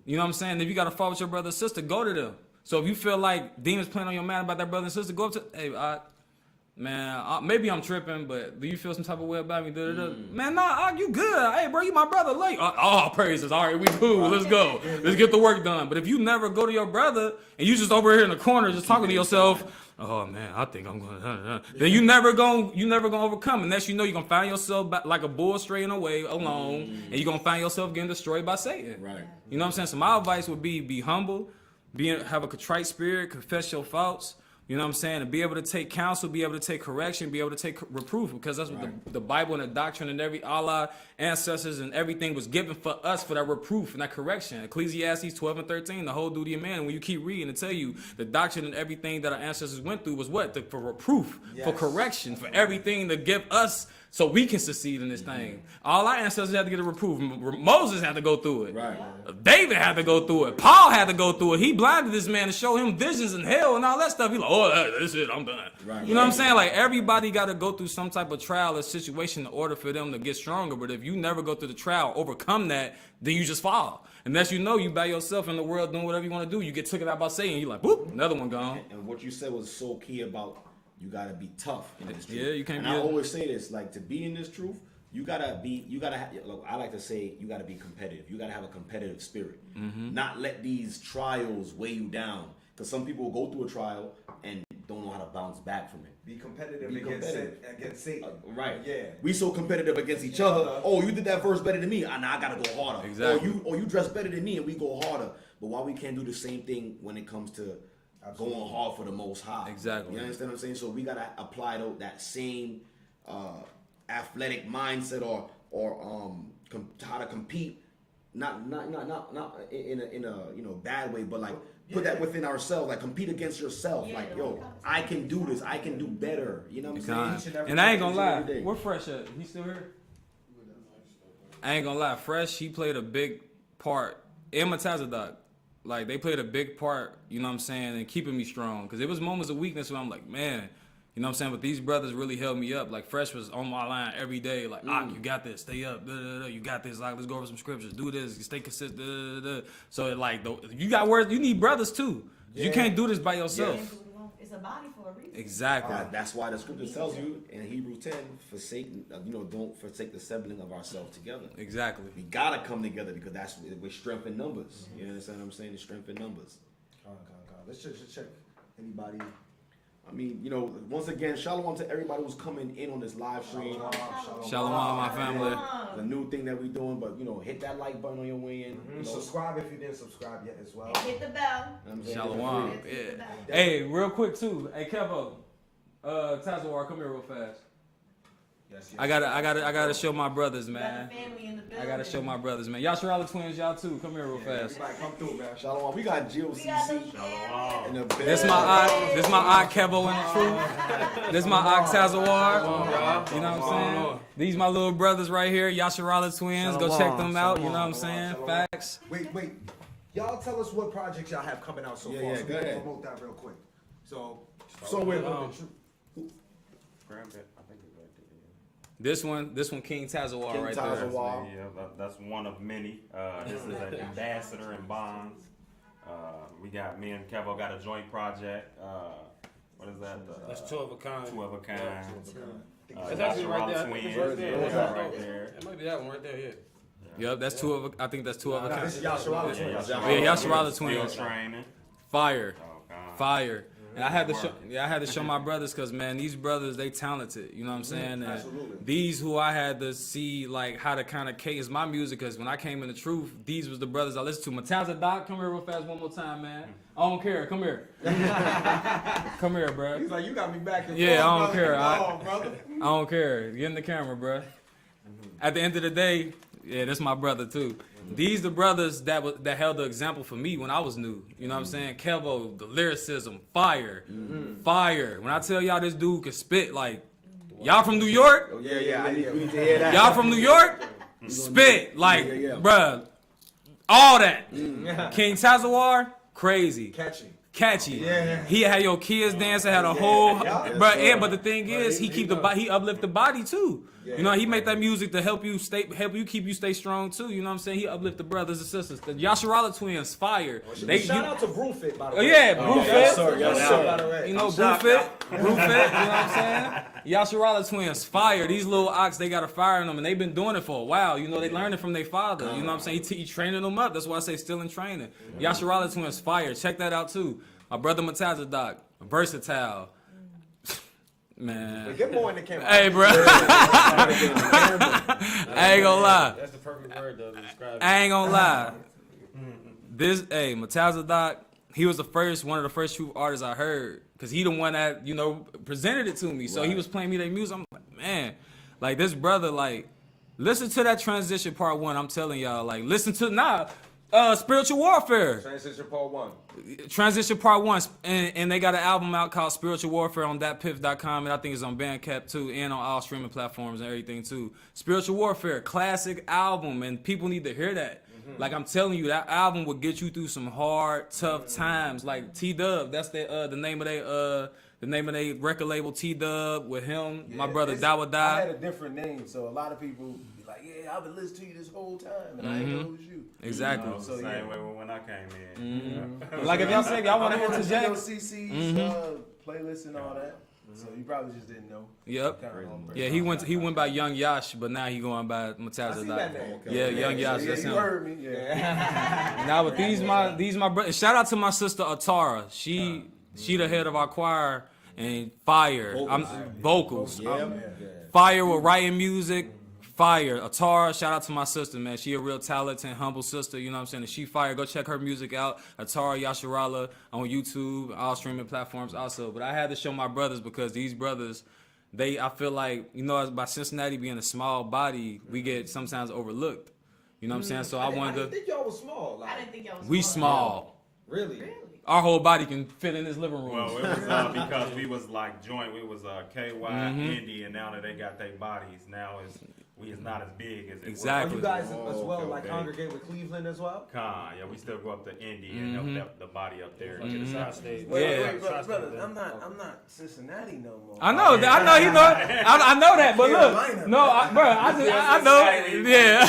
You know what I'm saying? If you got to fight with your brother or sister, go to them. So if you feel like demons playing on your mind about that brother and sister, go up to, hey, maybe I'm tripping, but do you feel some type of way about me? Man, nah, you good. Hey, bro, you my brother. Like, praises. All right, we cool. Let's go. Let's get the work done. But if you never go to your brother and you just over here in the corner just talking to yourself, oh man, I think I'm gonna. Then you never gonna overcome, unless you know you're gonna find yourself back like a bull straying away alone, and you're gonna find yourself getting destroyed by Satan. Right. You know what I'm saying? So my advice would be humble, have a contrite spirit, confess your faults. You know what I'm saying? And be able to take counsel, be able to take correction, be able to take reproof, because that's what the Bible and the doctrine and Allah, ancestors and everything was given for us, for that reproof and that correction. Ecclesiastes 12 and 13, the whole duty of man. And when you keep reading, it tell you the doctrine and everything that our ancestors went through was what? For reproof, for correction, for everything to give us so we can succeed in this thing. All our ancestors had to get a reproof. Moses had to go through it. Right. David had to go through it. Paul had to go through it. He blinded this man to show him visions in hell and all that stuff. He like, that's it, I'm done. Right. You know what I'm saying? Like, everybody got to go through some type of trial or situation in order for them to get stronger. But if you never go through the trial, overcome that, then you just fall. Unless you know you by yourself in the world doing whatever you want to do, you get taken out by Satan. You're like, whoop, another one gone. And what you said was so key about you gotta be tough in this truth. Yeah, you can't and I always say this, like, to be in this truth, you gotta have, look, I like to say, you gotta be competitive. You gotta have a competitive spirit. Not let these trials weigh you down. Because some people will go through a trial and don't know how to bounce back from it. Be competitive against Satan. Right. Yeah. We so competitive against each other. Oh, you did that verse better than me. Now I gotta go harder. Exactly. Or you dress better than me, and we go harder. But why we can't do the same thing when it comes to going hard for the Most High? Exactly. You understand what I'm saying? So we gotta apply that same athletic mindset or how to compete. Not in a bad way, but like put that within ourselves. Like, compete against yourself. Yeah, like, yo, I can do this. I can do better. You know what I'm saying? And I ain't gonna lie, where Fresh at? He still here? I ain't gonna lie, Fresh, he played a big part. And Matazadok, like, they played a big part, you know what I'm saying, in keeping me strong. Because it was moments of weakness where I'm like, man, you know what I'm saying? But these brothers really held me up. Like, Fresh was on my line every day. Like, you got this. Stay up. You got this. Like, let's go over some scriptures. Do this. Stay consistent. So, like, you got words. You need brothers, too. Yeah. You can't do this by yourself. It's a body for a reason. Exactly. That's why the scripture tells you in Hebrews 10, don't forsake the assembling of ourselves together. Exactly. We got to come together, because we're strength in numbers. You understand what I'm saying? The strength in numbers. Let's just check anybody. I mean, once again, shalom to everybody who's coming in on this live stream. Shalom, my family. The new thing that we're doing, but hit that like button on your way in. Subscribe if you didn't subscribe yet as well. And hit the bell. Shalom. Yeah. Hey, real quick too. Hey, Kevo, Tazawar, come here real fast. Yes. I gotta show my brothers, man. I gotta show my brothers, man. Y'all sure all the twins, y'all too. Come here real fast. Everybody come through, man. Shalom. We got Jill CC. Shalom. This my eye Kevo in the truth. This my eye Tazawar. You know what I'm saying? These my little brothers right here, Yasharala twins. Go check them out. You know what I'm saying? Facts. Wait. Y'all tell us what projects y'all have coming out so far. Yeah, so go we can ahead. promote that real quick. So This one, King Tazawar King right Tazawar. there. Yeah, that's one of many. This is an ambassador in bonds. We got me and Kevo got a joint project. What is that? That's two of a kind. Two of a kind. It's actually right there. Twins. Right there. Yeah, right there. It might be that one right there. Yeah. Yep, that's two of. I think that's two of a kind. this is Yasharala twins. Yeah, Yasharala twins. Training. Fire. Oh, God. Fire. And I had to show my brothers because, man, these brothers, they talented. You know what I'm saying? And Absolutely. these who I had to see, like, how to kind of cadence my music, because when I came in the truth, these was the brothers I listened to. Matanza Doc, come here real fast one more time, man. I don't care. Come here. Come here, bro. He's like, you got me back and Yeah, forth, I don't care. Come on, brother. I don't care. Get in the camera, bro. At the end of the day, yeah, that's my brother too. These the brothers that held the example for me when I was new. You know what I'm saying? Kevo, the lyricism, fire, fire. When I tell y'all this dude can spit, like, y'all from New York? Oh, yeah. We need to hear that. Y'all from New York? Spit, like, bruh, all that. King Shadayawar, crazy. Catchy. Yeah. He had your kids dancing, had a whole, but the thing is, he uplift the body too. You know, he make that music to help you keep you stay strong too. You know what I'm saying? He uplift the brothers and sisters. The Yasharala twins, fire. Shout out to Brewfit, by the way. Yeah, Brewfit. Yes, sir. You know, Brewfit. You know what I'm saying? Yasharala twins, fire. These little ox, they got a fire in them, and they've been doing it for a while. You know, they learning from their father. You know what I'm saying? He training them up. That's why I say still in training. Yasharala twins, fire. Check that out too. My brother Matanza Doc, versatile. Man. Get more in the camera. Hey, bro. I ain't gonna lie. That's the perfect word though to describe it. I ain't gonna lie. Matanza Doc, he was one of the first true artists I heard. Cause he the one that, you know, presented it to me. So he was playing me their music. I'm like, man, like this brother, like, listen to that transition part 1. I'm telling y'all, like, listen to Spiritual Warfare. Transition part 1, and they got an album out called Spiritual Warfare on thatpiff.com, and I think it's on Bandcamp too, and on all streaming platforms and everything too. Spiritual Warfare, classic album, and people need to hear that. Like I'm telling you, that album will get you through some hard, tough times. Like T-Dub, that's the name of their record label, T-Dub, with him, my brother Dawa I Da. had a different name, so a lot of people be like, yeah, I've been listening to you this whole time, and I ain't know it was you. Exactly. It was the same way when I came in. Like if y'all want to interject. CC's playlist and all that. So you probably just didn't know. Yep. Yeah, he went by Young Yash, but now he going by Matanza Doc. Yeah, Young Yash. That's you him. heard me. Yeah. Now, but these my brothers. Shout out to my sister Atara. She the head of our choir and fire. Vocals. Fire with writing music. Fire. Atara, shout out to my sister, man. She a real talented, humble sister, you know what I'm saying? And she fire. Go check her music out. Atara Yasharala on YouTube, all streaming platforms also. But I had to show my brothers because these brothers, I feel like, you know, by Cincinnati being a small body, we get sometimes overlooked. You know what I'm saying? So I wanted to. I didn't think y'all was small. I didn't think y'all was We small. Really? Our whole body can fit in this living room. Well, it was because we was like joint. We was KY, Indie, and now that they got their bodies, now we is not as big as it Exactly. You guys as well, like congregate with Cleveland as well? Yeah, we still go up to Indy and help the body up there. To the side stage. Wait, brother, I'm not Cincinnati no more. I know, he know. I know that, but look, no, I know, yeah.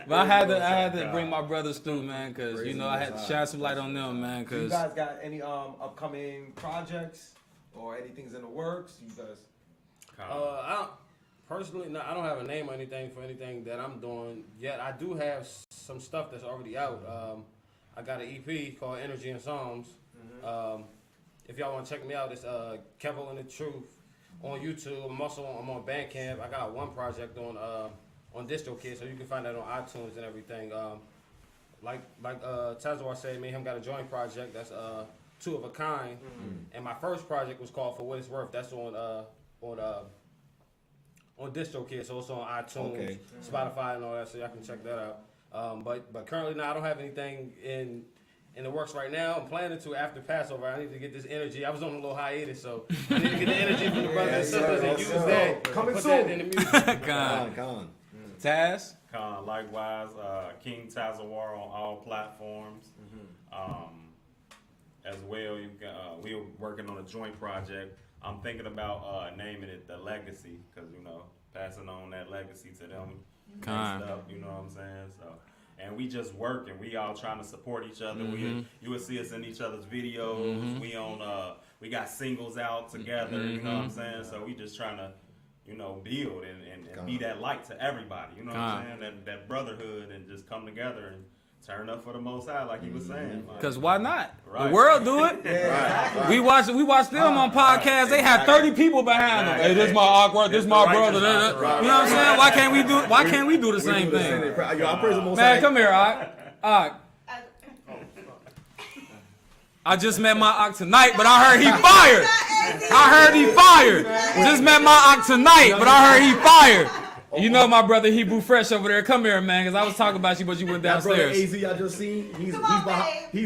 But I had to bring my brothers through, man, because you know I had to shine some light on them, man. Cause you guys got any upcoming projects or anything's in the works? You guys? I don't have a name or anything for anything that I'm doing yet. I do have some stuff that's already out. I got an EP called Energy and Psalms. If y'all want to check me out, it's Kevo and the Truth on YouTube. I'm on Bandcamp. I got one project on DistroKid, so you can find that on iTunes and everything. Like Shadayawar said, me and him got a joint project that's two of a kind. And my first project was called For What It's Worth. That's on DistroKid, so it's on iTunes, Spotify, and all that, so y'all can check that out. But currently now I don't have anything in the works right now. I'm planning to after Passover. I need to get this energy. I was on a little hiatus, so I need to get the energy from the brothers and sisters and use that. Put that in the music. Con. Taz? Likewise, King Shadayawar on all platforms. As well, we were working on a joint project. I'm thinking about naming it The Legacy, because, you know, passing on that legacy to them. Stuff, you know what I'm saying? So, and we just working. We all trying to support each other. You will see us in each other's videos. We got singles out together, you know what I'm saying? So we just trying to, you know, build and be that light to everybody, you know what I'm saying? That brotherhood, and just come together and turn up for the Most High, like he was saying. Like, Cause why not? Right. The world do it. We watch them on podcasts. They have 30 people behind them. Hey, this my awkward. This my brother. You know what I'm saying? Why can't we do the same thing? Yo, I praise the Most Man, High. come here, Ock. I just met my Ock tonight, but I heard he fired. Just met my Ock tonight, but I heard he fired. You know my brother Hebrew Fresh over there. Come here, man, because I was talking about you, but you went That brother downstairs. AZ I just seen, he's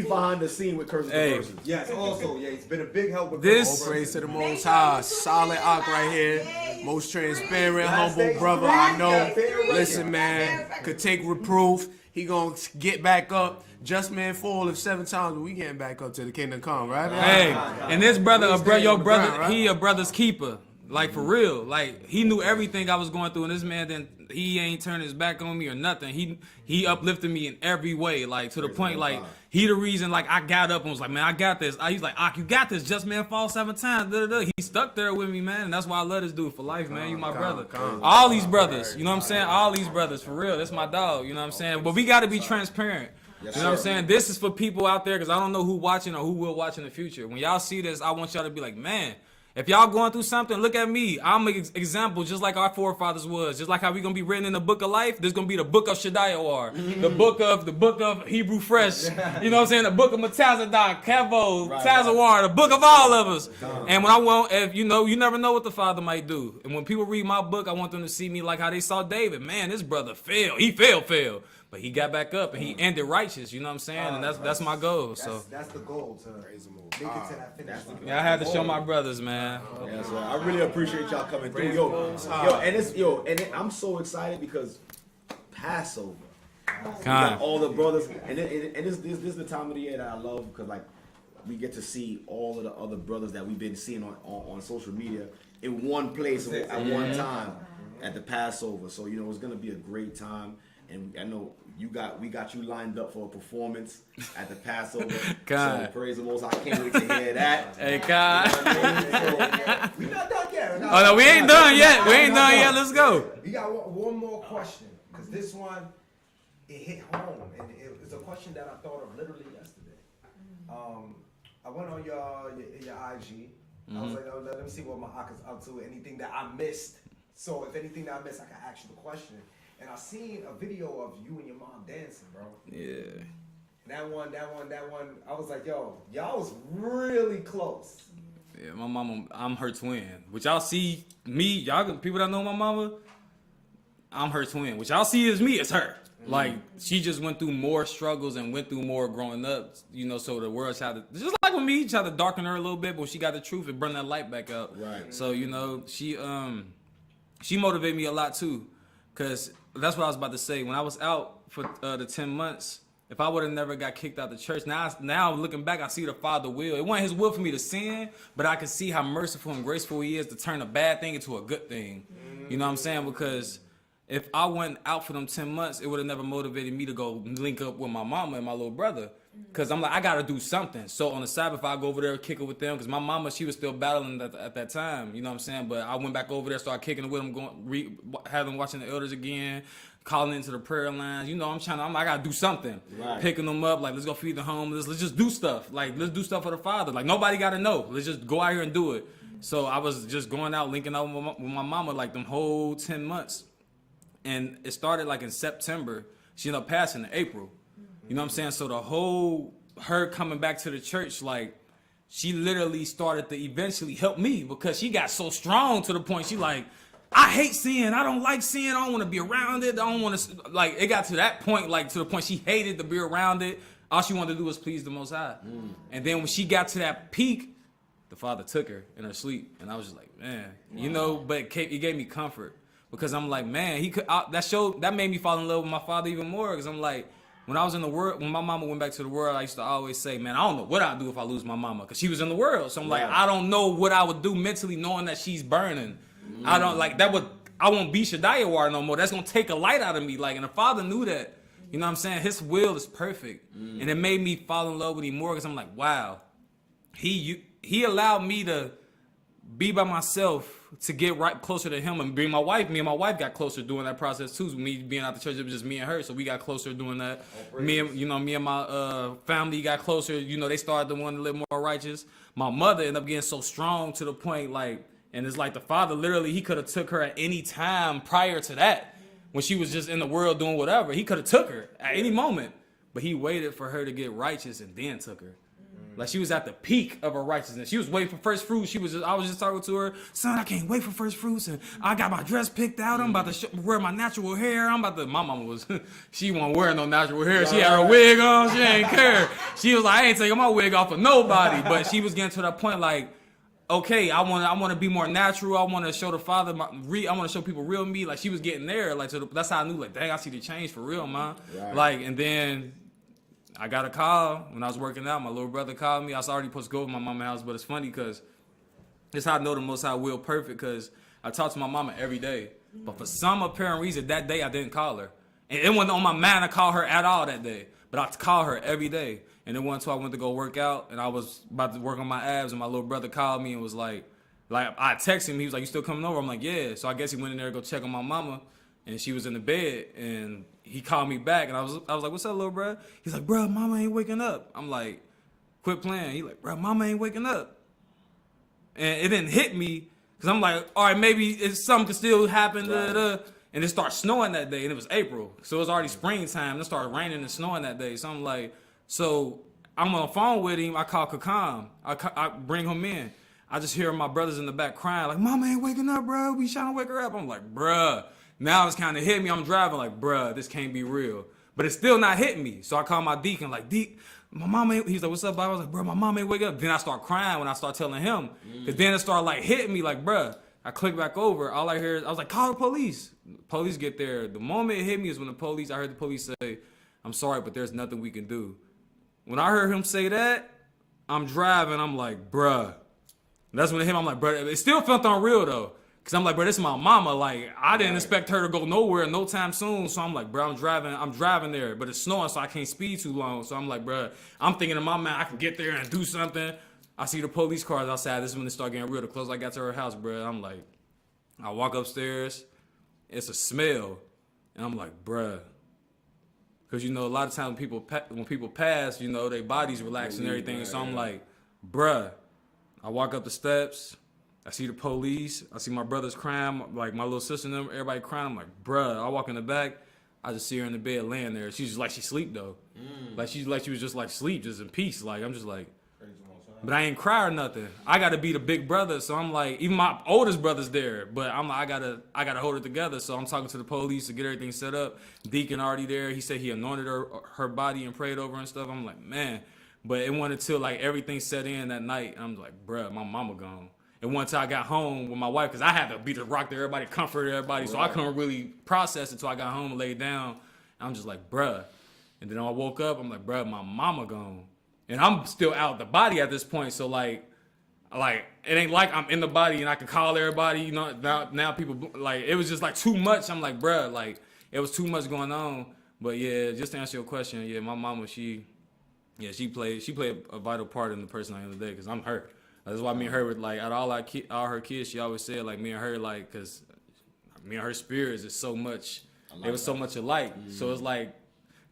behind the scene with Curses Hey. and Verses. Yes, also, yeah, he's been a big help with This- All praise to the Most High. Solid Ock right here. Most transparent, humble brother I know. Listen, man, could take reproof. He gonna get back up. Just man fall if 7 times, but we getting back up to the kingdom come, right? Hey, and this brother, your brother, ground, right? he a brother's keeper. Like for real. Like he knew everything I was going through, and this man he ain't turned his back on me or nothing. He uplifted me in every way, like to the point, like he the reason like I got up and was like, man, I got this. He's like, Ak, you got this. Just man fall 7 times. He stuck there with me, man, and that's why I love this dude for life, man. You my brother. All these brothers, you know what I'm saying? All these brothers, for real. That's my dog. You know what I'm saying? But we got to be transparent. You know what I'm saying? This is for people out there because I don't know who watching or who will watch in the future. When y'all see this, I want y'all to be like, man, if y'all going through something, look at me. I'm an example just like our forefathers was. Just like how we going to be written in the book of life, there's going to be the book of Shadayawar, the book of Hebrew Fresh, you know what I'm saying? The book of Matazadak, Kevo, Tazawar, the book of all of us. And when if you know, you never know what the Father might do. And when people read my book, I want them to see me like how they saw David. Man, this brother failed. He failed. But he got back up and he ended righteous, you know what I'm saying? And that's my goal. So That's the goal to make it to that finish line. yeah, I had to show my brothers, man. Yeah, so I really appreciate y'all coming through. I'm so excited because Passover. We got all the brothers, and this is the time of the year that I love because like we get to see all of the other brothers that we've been seeing on social media in one place at one time at the Passover. So you know it's gonna be a great time, and I know we got you lined up for a performance at the Passover. God. So praise the Most High. I can't wait to hear that. Hey, God. We're not done yet. Oh, no, we ain't done yet. Let's go. We got one more question because this one it hit home and it's a question that I thought of literally yesterday. I went on your IG. I was like, oh, let me see what my Ak is up to. Anything that I missed. So if anything that I missed, I can ask you the question. And I seen a video of you and your mom dancing, bro. Yeah. That one. I was like, yo, y'all was really close. Yeah, my mama, I'm her twin. Which y'all see me, y'all people that know my mama, I'm her twin. Which y'all see as me, it's her. Like, she just went through more struggles and went through more growing up, you know, so the world tried to, just like with me, tried to darken her a little bit, but when she got the truth, it brought that light back up. Right. So, you know, she motivated me a lot too. Because that's what I was about to say. When I was out for the 10 months, if I would have never got kicked out the church, now looking back, I see the Father will. It wasn't his will for me to sin, but I can see how merciful and graceful he is to turn a bad thing into a good thing. You know what I'm saying? Because if I went out for them 10 months, it would have never motivated me to go link up with my mama and my little brother. Because I'm like, I got to do something. So on the Sabbath, I go over there and kick it with them. Because my mama, she was still battling at that time. You know what I'm saying? But I went back over there, started kicking it with them, have them watching the elders again, calling into the prayer lines. You know, I got to do something. Right. Picking them up, like, let's go feed the homeless. Let's just do stuff. Like, let's do stuff for the Father. Like, nobody got to know. Let's just go out here and do it. So I was just going out, linking up with my mama, like, them whole 10 months. And it started, like, in September. She ended up passing in April. You know what I'm saying? So the whole, her coming back to the church, like, she literally started to eventually help me because she got so strong to the point she like, I hate sin. I don't like sin. I don't want to be around it. I don't want to, like, it got to that point, like, to the point she hated to be around it. All she wanted to do was please the Most High. And then when she got to that peak, the Father took her in her sleep. And I was just like, man, you know, but it gave me comfort because I'm like, man, that made me fall in love with my Father even more because I'm like, when I was in the world, when my mama went back to the world, I used to always say, man, I don't know what I'd do if I lose my mama. Because she was in the world. So I'm like, I don't know what I would do mentally knowing that she's burning. I don't, like, I won't be Shadayawar no more. That's going to take a light out of me. Like, and the Father knew that. You know what I'm saying? His will is perfect. And it made me fall in love with him more because I'm like, wow. He allowed me to be by myself to get right closer to him and being my wife. Me and my wife got closer doing that process too. Me being out the church, it was just me and her, so we got closer doing that. Me and my family got closer. You know, they started to want to live more righteous. My mother ended up getting so strong to the point like, and it's like the father literally, he could have took her at any time prior to that when she was just in the world doing whatever. He could have took her at any moment, but he waited for her to get righteous and then took her. Like she was at the peak of her righteousness. She was waiting for first fruits. I was just talking to her, son, I can't wait for first fruits, and I got my dress picked out. I'm about to wear my natural hair. My mama was, she wasn't wearing no natural hair. She had her wig on. She ain't care. She was like, I ain't taking my wig off for nobody. But she was getting to that point like, okay, I want to be more natural. I want to show the Father I want to show people real me. Like she was getting there. Like that's how I knew. Like, dang, I see the change for real, man. Right. Like, and then I got a call when I was working out. My little brother called me. I was already supposed to go to my mama's house, but it's funny because it's how I know the Most High will perfect, because I talk to my mama every day. But for some apparent reason, that day I didn't call her. And it wasn't on my mind to call her at all that day. But I call her every day. And then once I went to go work out, and I was about to work on my abs, and my little brother called me and was like I texted him. He was like, you still coming over? I'm like, yeah. So I guess he went in there to go check on my mama, and she was in the bed, and he called me back, and I was like, what's up, little bro? He's like, bro, mama ain't waking up. I'm like, quit playing. He like, bro, mama ain't waking up. And it didn't hit me, because I'm like, all right, maybe something could still happen. Right. And it started snowing that day, and it was April. So it was already springtime. It started raining and snowing that day. So I'm like, so I'm on the phone with him. I call Kakam. I bring him in. I just hear my brothers in the back crying, like, mama ain't waking up, bro. We trying to wake her up. I'm like, bruh. Now it's kind of hit me. I'm driving like, bruh, this can't be real. But it's still not hitting me. So I call my deacon, like, Deacon, my mom ain't, he's like, what's up, Bob? I was like, bro, my mom ain't wake up. Then I start crying when I start telling him. Because then it started like hitting me like, bruh. I click back over. All I heard, I was like, call the police. Police get there. The moment it hit me is when I heard the police say, I'm sorry, but there's nothing we can do. When I heard him say that, I'm driving. I'm like, bruh. That's when it hit me. I'm like, bruh. It still felt unreal though. Cause I'm like, bro, this is my mama. Like, I didn't expect her to go nowhere no time soon. So I'm like, bro, I'm driving there, but it's snowing, so I can't speed too long. So I'm like, bro, I'm thinking in my mind, I can get there and do something. I see the police cars outside. This is when it started getting real. The closer I got to her house, bro, I'm like, I walk upstairs. It's a smell. And I'm like, bruh. Cause you know, a lot of times when people pass, you know, their bodies relax and everything. So I'm like, bruh. I walk up the steps. I see the police. I see my brothers crying, like my little sister and them, everybody crying. I'm like, bruh. I walk in the back. I just see her in the bed laying there. She's just like she sleep though. Like she was just like sleep, just in peace. Like I'm just like, but I ain't cry or nothing. I gotta be the big brother, so I'm like, even my oldest brother's there, but I'm like, I gotta hold it together. So I'm talking to the police to get everything set up. Deacon already there. He said he anointed her body and prayed over her and stuff. I'm like, man. But it wasn't until like everything set in that night. I'm like, bruh, my mama gone. And once I got home with my wife, because I had to be the rock to everybody, comfort everybody, so I couldn't really process it until I got home and laid down. I'm just like, bruh. And then I woke up, I'm like, bruh, my mama gone. And I'm still out the body at this point, so like it ain't like I'm in the body and I can call everybody, you know, now people, like, it was just like too much. I'm like, bruh, like, it was too much going on. But yeah, just to answer your question, yeah, my mama, she played a vital part in the person I am today, because I'm her. That's why me and her were like, out of all her kids, she always said like me and her, like, because me and her spirits is so much, they was so much alike. So it's like,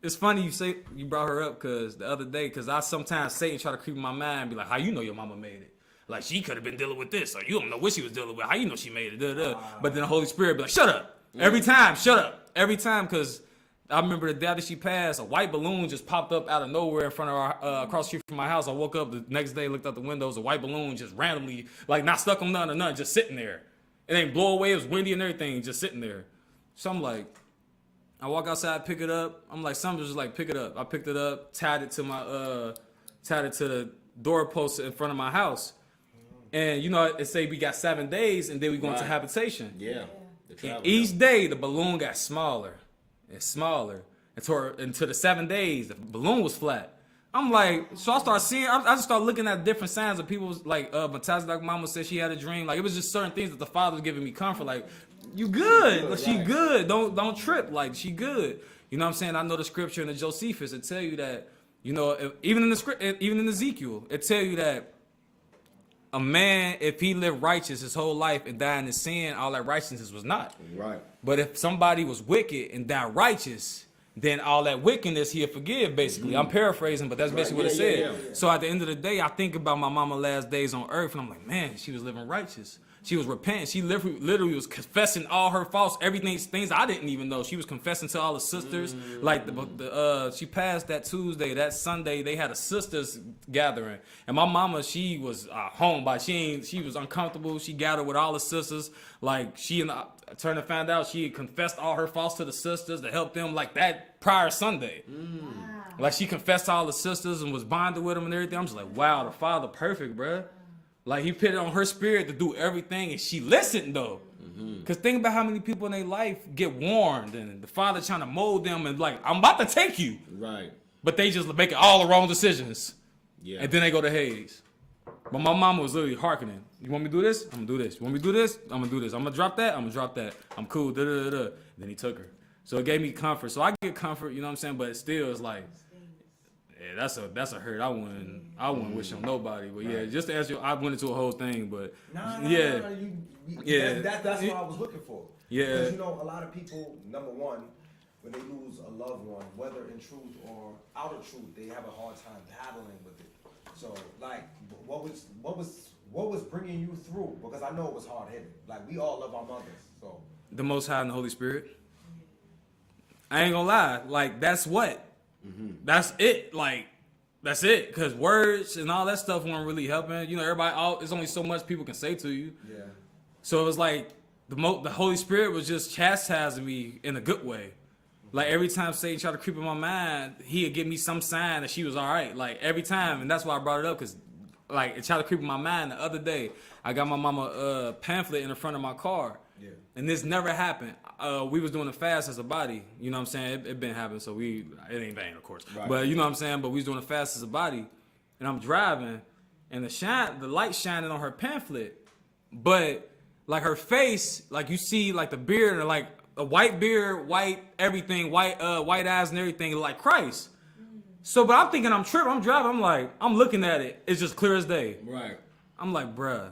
it's funny you brought her up, because the other day, because I sometimes say and try to creep in my mind and be like, how you know your mama made it? Like, she could have been dealing with this, or you don't know what she was dealing with. How you know she made it? But then the Holy Spirit be like, shut up. Every time, shut up. Every time, because I remember the day that she passed, a white balloon just popped up out of nowhere in front of our, across the street from my house. I woke up the next day, looked out the windows, a white balloon just randomly, like not stuck on nothing or nothing, just sitting there. It ain't blow away, it was windy and everything, just sitting there. So I'm like, I walk outside, pick it up. I'm like, something just like, pick it up. I picked it up, tied it to the doorpost in front of my house. And you know, it say we got 7 days and then we go into habitation. Yeah. And each day the balloon got smaller and smaller until the 7 days the balloon was flat. I'm like, so I start seeing, I just start looking at different signs of people's, like, Mataz's mama said she had a dream. Like, it was just certain things that the father was giving me comfort. Like, you good. Like, she good. Don't trip. Like, she good. You know what I'm saying? I know the scripture in the Josephus, it tell you that, you know, even in Ezekiel, it tell you that a man, if he lived righteous his whole life and died in his sin, all that righteousness was not. Right. But if somebody was wicked and died righteous, then all that wickedness he'll forgive, basically. I'm paraphrasing, but that's basically what it said. So at the end of the day, I think about my mama's last days on earth, and I'm like, man, she was living righteous. She was repenting. She literally was confessing all her faults, things I didn't even know. She was confessing to all the sisters. Like she passed that Tuesday, that Sunday, they had a sisters gathering, and my mama, she was home, but she was uncomfortable. She gathered with all the sisters. Like she and I turned to find out she had confessed all her faults to the sisters to help them like that prior Sunday. Wow. Like she confessed to all the sisters and was bonded with them and everything. I'm just like, wow, the Father perfect, bruh. Like he put it on her spirit to do everything, and she listened though. Cause think about how many people in their life get warned, and the Father trying to mold them, and like, I'm about to take you, Right. but they just make all the wrong decisions, Yeah. and then they go to Hades. But my mama was literally hearkening. You want me to do this? I'm gonna do this. You want me to do this? I'm gonna do this. I'm gonna drop that. I'm gonna drop that. I'm cool. Da da da da. Then he took her, so it gave me comfort. So I get comfort, you know what I'm saying? But still, it's like, yeah, that's a hurt. I wouldn't wish on nobody. But yeah, just to answer, I went into a whole thing. But That's what I was looking for. Yeah. Because, you know, a lot of people, number one, when they lose a loved one, whether in truth or out of truth, they have a hard time battling with it. So, like, what was bringing you through? Because I know it was hard hitting. Like, we all love our mothers. So the Most High and the Holy Spirit. I ain't gonna lie. Like that's what. That's it. Like that's it. Because words and all that stuff weren't really helping. You know, there's only so much people can say to you. yeah. So it was like the Holy Spirit was just chastising me in a good way. Like every time Satan tried to creep in my mind, he'd give me some sign that she was all right. Like every time, and that's why I brought it up, because like it tried to creep in my mind. The other day, I got my mama a pamphlet in the front of my car, and this never happened. We was doing a fast as a body. You know what I'm saying? It been happening, so it ain't vain, of course. Right. But you know what I'm saying? But we was doing a fast as a body, and I'm driving, and the light shining on her pamphlet, but like her face, like you see like the beard, and like a white beard, white everything, white eyes and everything, like Christ. So, but I'm thinking I'm tripping. I'm driving. I'm looking at it. It's just clear as day. Right. I'm like, bruh.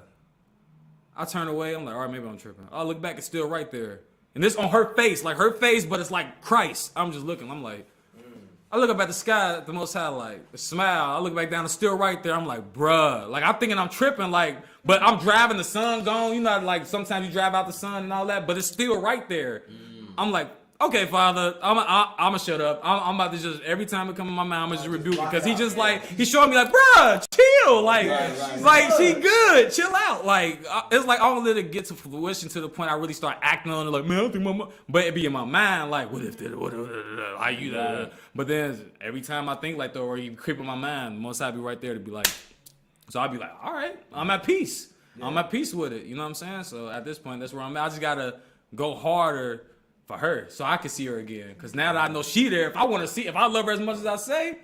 I turn away. I'm like, all right, maybe I'm tripping. I look back. It's still right there. And this on her face, like her face, but it's like Christ. I'm just looking. I'm like, I look up at the sky, the Most High, like, smile. I look back down. It's still right there. I'm like, bruh. Like, I'm thinking I'm tripping, like, but I'm driving. The sun gone. You know, like, sometimes you drive out the sun and all that, but it's still right there. I'm like, okay, Father, I'm gonna shut up. I'm about to just, every time it comes in my mind, I'm gonna just rebuke it. Because he just, like, he's showing me, like, bruh, chill. Like, she good. Chill out. Like, it's like, I don't let it get to fruition to the point I really start acting on it. Like, man, I don't think my mom, but it be in my mind, like, what if, how you, but then every time I think like that, or he creep in my mind, most I be right there to be like, so I'll be like, all right, I'm at peace. I'm at peace with it. You know what I'm saying? So at this point, that's where I'm at. I just gotta go harder for her so I can see her again. Because now that I know she there, if I love her as much as I say,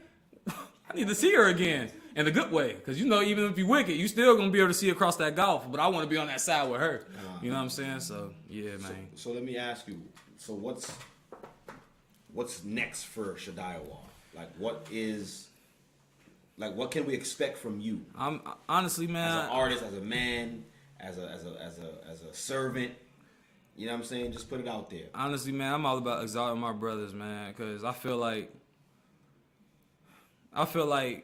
I need to see her again in a good way. Because you know, even if you're wicked, you still gonna be able to see across that gulf. But I want to be on that side with her. You know what I'm saying? So yeah, man. So let me ask you. So what's next for Shadayawar? What can we expect from you? I'm honestly, man, as an artist, as a man, as a servant. You know what I'm saying? Just put it out there. Honestly, man, I'm all about exalting my brothers, man, because I feel like right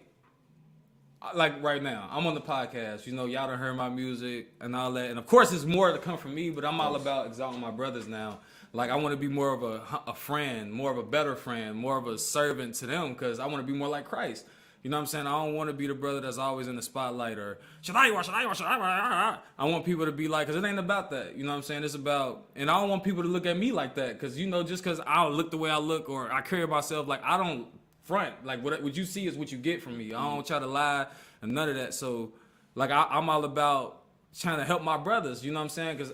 now, I'm on the podcast. You know, y'all done heard my music and all that. And of course, there's more to come from me, but I'm all about exalting my brothers now. Like, I want to be more of a friend, more of a better friend, more of a servant to them, because I want to be more like Christ. You know what I'm saying? I don't want to be the brother that's always in the spotlight or Shadayawar. I want people to be like, because it ain't about that. You know what I'm saying? It's about, and I don't want people to look at me like that, because, you know, just because I don't look the way I look or I carry myself, like, I don't front. Like, what you see is what you get from me. I don't try to lie and none of that. So, like, I'm all about trying to help my brothers, you know what I'm saying? Because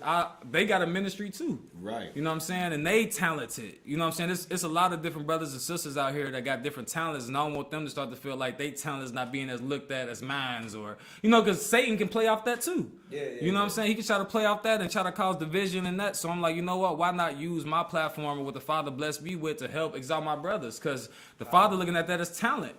they got a ministry too. Right. You know what I'm saying? And they talented. You know what I'm saying? It's a lot of different brothers and sisters out here that got different talents, and I don't want them to start to feel like they talent is not being as looked at as mine, or, you know, because Satan can play off that too. You know what I'm saying? He can try to play off that and try to cause division and that. So I'm like, you know what? Why not use my platform or what the Father blessed me with to help exalt my brothers? Because the Father looking at that as talent.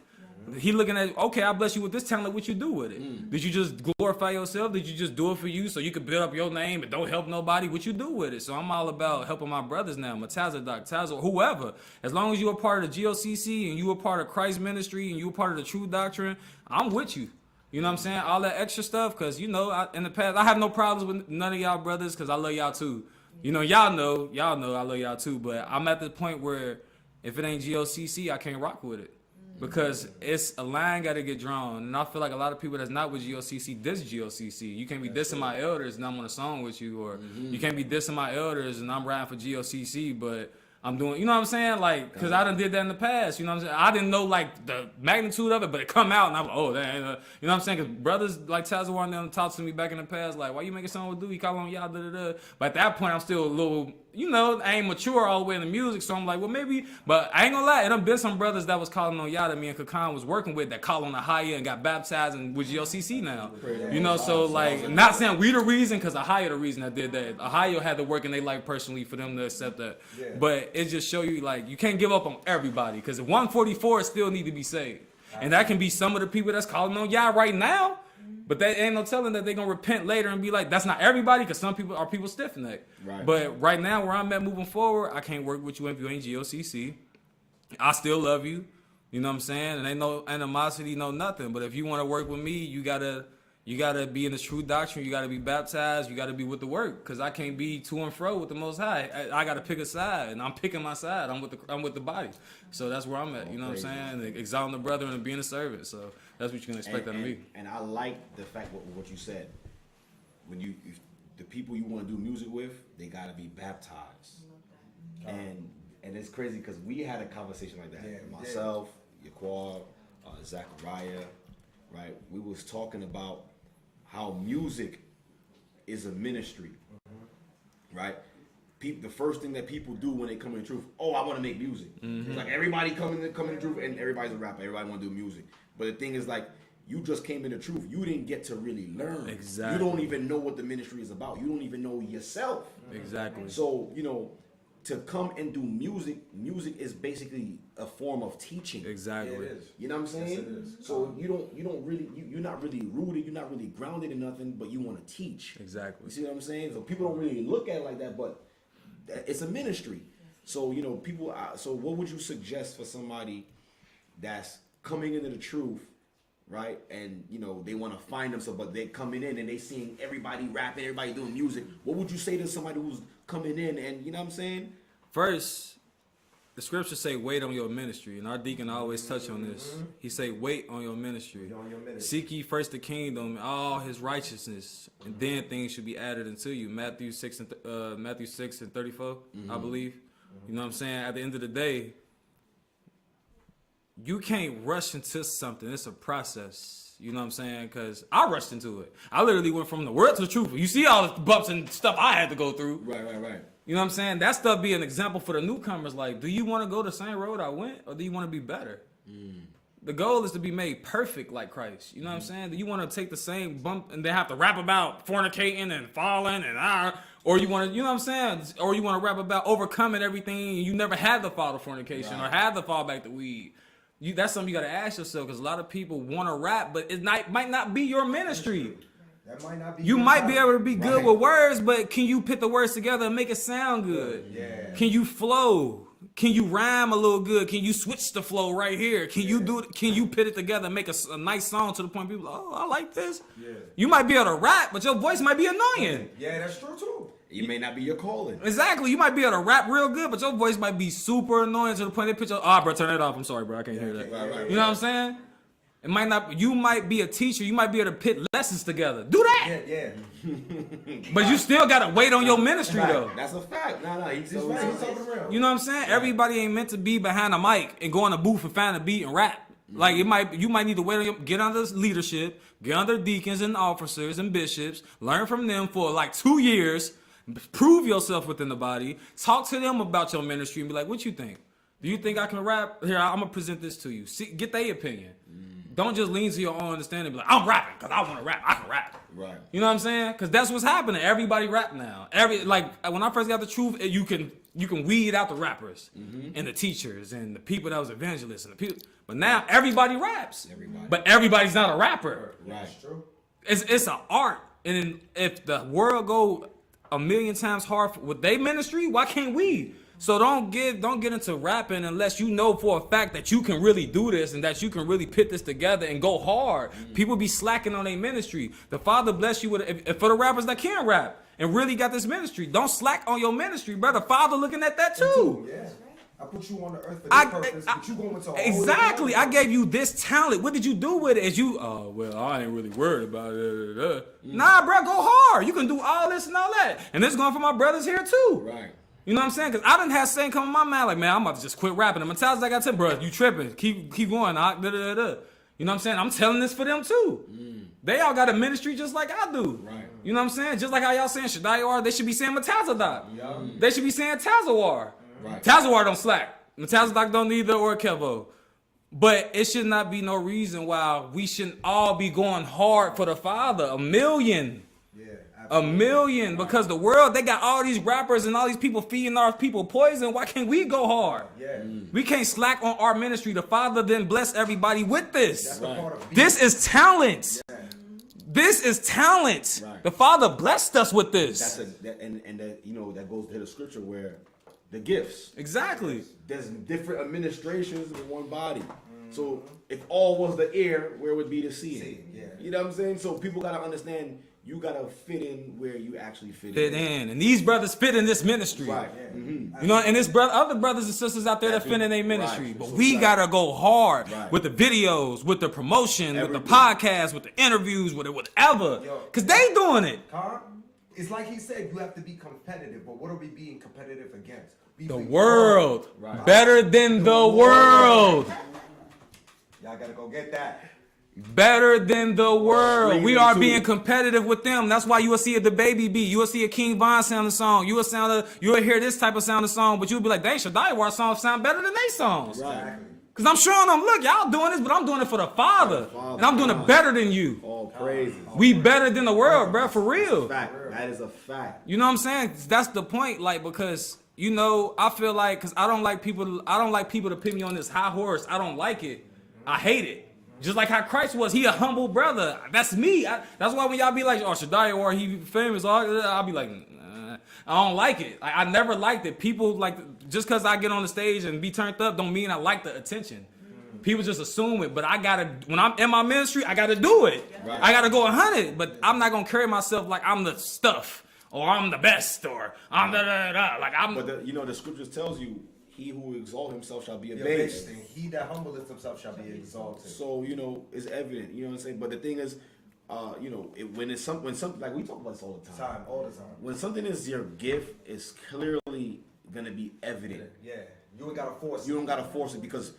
He looking at, okay, I bless you with this talent. What you do with it? Did you just glorify yourself? Did you just do it for you so you could build up your name and don't help nobody? What you do with it? So I'm all about helping my brothers now, Matazadak, Tazo, whoever. As long as you're a part of the GOCC and you a part of Christ ministry and you a part of the true doctrine, I'm with you. You know what I'm saying? All that extra stuff, because, you know, in the past, I have no problems with none of y'all brothers because I love y'all too. You know, y'all know I love y'all too, but I'm at the point where if it ain't GOCC, I can't rock with it. Because it's a line got to get drawn. And I feel like a lot of people that's not with GOCC, diss GOCC. You can't be dissing my elders and I'm on a song with you. Or you can't be dissing my elders and I'm riding for GOCC, but I'm doing, you know what I'm saying? Like, because I done did that in the past. You know what I'm saying? I didn't know, like, the magnitude of it, but it come out and I'm like, oh, that ain't, you know what I'm saying? Because brothers like Tazawar and them talked to me back in the past, like, why you making something with Dude? He call on y'all, da-da-da. But at that point, I'm still a little, you know, I ain't mature all the way in the music, so I'm like, well, maybe, but I ain't gonna lie, it done been some brothers that was calling on y'all that me and Kakan was working with that call on the higher and got baptized and with GLCC now. You know, so like, not saying we the reason, because Ahaya the reason that did that. Ahaya had to work in their life personally for them to accept that. But it just show you, like, you can't give up on everybody, because 144 still need to be saved. And that can be some of the people that's calling on y'all right now. But that ain't no telling that they gonna repent later and be like, that's not everybody, because some people are people stiff-necked. Right. But right now, where I'm at moving forward, I can't work with you if you ain't GOCC. I still love you. You know what I'm saying? And ain't no animosity, no nothing. But if you want to work with me, you gotta be in the true doctrine. You gotta be baptized. You gotta be with the work, because I can't be to and fro with the Most High. I gotta pick a side, and I'm picking my side. I'm with the body. So that's where I'm at. You know what I'm saying? Exalting the brother and being a servant. So that's what you can expect out of me. And I like the fact what you said. When if the people you want to do music with, they gotta be baptized. And it's crazy because we had a conversation like that. Myself, Yaquar, Zachariah, right? We was talking about how music is a ministry, right? The first thing that people do when they come in the truth, oh, I want to make music. It's like everybody come in the truth, and everybody's a rapper. Everybody want to do music. But the thing is, like, you just came in the truth. You didn't get to really learn. Exactly. You don't even know what the ministry is about. You don't even know yourself. Exactly. So, you know, to come and do music is basically a form of teaching. Exactly. Yeah, it is. You know what I'm saying? Yes, it is. So you're not really rooted, you're not really grounded in nothing, but you want to teach. Exactly. You see what I'm saying? So people don't really look at it like that, but it's a ministry. So, you know, so what would you suggest for somebody that's coming into the truth, right? And, you know, they want to find themselves, but they're coming in and they seeing everybody rapping, everybody doing music. What would you say to somebody who's coming in and, you know what I'm saying? First, the scriptures say wait on your ministry, and our deacon always touch on this. He say wait on your ministry. Seek ye first the kingdom and all his righteousness, and then things should be added unto you. Matthew 6 and 34, I believe. You know what I'm saying? At the end of the day, you can't rush into something. It's a process. You know what I'm saying? Because I rushed into it. I literally went from the word to the truth. You see all the bumps and stuff I had to go through. Right. You know what I'm saying? That stuff be an example for the newcomers. Like, do you want to go the same road I went, or do you want to be better? The goal is to be made perfect like Christ. You know what I'm saying? Do you want to take the same bump and then have to rap about fornicating and falling and or you want to, you know what I'm saying? Or you want to rap about overcoming everything and you never had the fall to fornication or had the fall back to weed. That's something you got to ask yourself, because a lot of people want to rap, but it might not be your ministry. That might not be. You might be able to be good with words, but can you put the words together and make it sound good? Yeah. Can you flow? Can you rhyme a little good? Can you switch the flow right here? Can you do it? Can you put it together and make a nice song to the point people, oh, I like this. Yeah. You might be able to rap, but your voice might be annoying. Yeah, that's true too. It may not be your calling. Exactly. You might be able to rap real good, but your voice might be super annoying to the point they put your, bro, turn it off. I'm sorry, bro. I can't hear that. Right, you know what I'm saying? It might not. You might be a teacher. You might be able to put lessons together. Do that. Yeah. But you still gotta wait on your ministry though. That's a fact. He's talking real. You know what I'm saying? Everybody ain't meant to be behind a mic and go in a booth and find a beat and rap. Like you might need to wait on get under leadership, get under deacons and officers and bishops, learn from them for like 2 years, prove yourself within the body, talk to them about your ministry and be like, what you think? Do you think I can rap? Here, I'm gonna present this to you. See, get their opinion. don't just lean to your own understanding. Be like, I'm rapping because I want to rap. I can rap. Right. You know what I'm saying? Because that's what's happening. Everybody rap now. When I first got the truth, you can weed out the rappers and the teachers and the people that was evangelists and the people. But now everybody raps. But everybody's not a rapper. Right. That's true. It's an art. And if the world go a million times hard with their ministry, why can't we? So don't get into rapping unless you know for a fact that you can really do this and that you can really put this together and go hard. People be slacking on their ministry. The Father bless you with if for the rappers that can rap and really got this ministry. Don't slack on your ministry, brother. Father looking at that too. Yeah. I put you on the earth for this purpose, but you going into a whole exactly. different I gave you this talent. What did you do with it? As you, well, I ain't really worried about it. Nah, bro, go hard. You can do all this and all that. And this going for my brothers here too. Right. You know what I'm saying? Because I done had saying come in my mind like, man, I'm about to just quit rapping. And Matthias, like I said, bro, you tripping. Keep going. You know what I'm saying? I'm telling this for them too. They all got a ministry just like I do. Right. You know what I'm saying? Just like how y'all saying Shadayawar, they should be saying Matazadak. Yeah. They should be saying Tazawar. Right. Tazawar don't slack. Matazadak don't either or Kevo. But it should not be no reason why we shouldn't all be going hard for the Father. A million. Yeah, A absolutely. million. Because the world, they got all these rappers and all these people feeding our people poison. Why can't we go hard? Yeah. We can't slack on our ministry. The Father then bless everybody with this. That's the part of This is talent. Yeah. This is talent. Right. The Father blessed us with this. And that, you know, that goes to the scripture where the gifts. Exactly. There's different administrations in one body. So if all was the ear, where would be the seeing? Yeah. You know what I'm saying? So people gotta understand you gotta fit in where you actually fit In. And these brothers fit in this ministry. Right. Yeah. You know, and there's other brothers and sisters out there that fit in their ministry. Right. But So we right. gotta go hard Right. with the videos, with the promotion, with the Everything. podcast, with the interviews, with it, whatever. Yo. Cause they doing it. Huh? It's like he said, you have to be competitive, but what are we being competitive against? The world. Right. Better than the world. Y'all gotta go get that. Better than the world. Bring We it are to being it. competitive with them. That's why you will see a DaBaby beat. You will see a King Von sound a song. You will hear this type of sound of song, but you'll be like, dang, Shadayawar songs sound better than they songs. Right. Exactly. Cause I'm showing them, look, y'all doing this, but I'm doing it for the Father. And I'm doing it better than you. All praises. We better than the world, bro, for real. Fact. That is a fact. You know what I'm saying? That's the point, like, because, you know, I feel like, cause I don't like people to put me on this high horse. I don't like it. I hate it. Just like how Christ was, he a humble brother. That's me. That's why when y'all be like, oh, Shadayawar, he famous, I'll be like, nah, I don't like it. I never liked it. People, like, just because I get on the stage and be turned up don't mean I like the attention. People just assume it, but I gotta, when I'm in my ministry, I gotta do it. Right. I gotta go 100, but I'm not gonna carry myself like I'm the stuff, or I'm the best, or I'm da-da-da. Like, I'm... But the scriptures tells you, he who exalt himself shall be Yeah, abased. basically, he that humbleth himself shall be exalted. So, you know, it's evident. You know what I'm saying? But the thing is, you know, when something, like we talk about this all the time. All the time. When something is your gift, it's clearly gonna be evident. Yeah. You ain't gotta force You it. don't gotta force it, because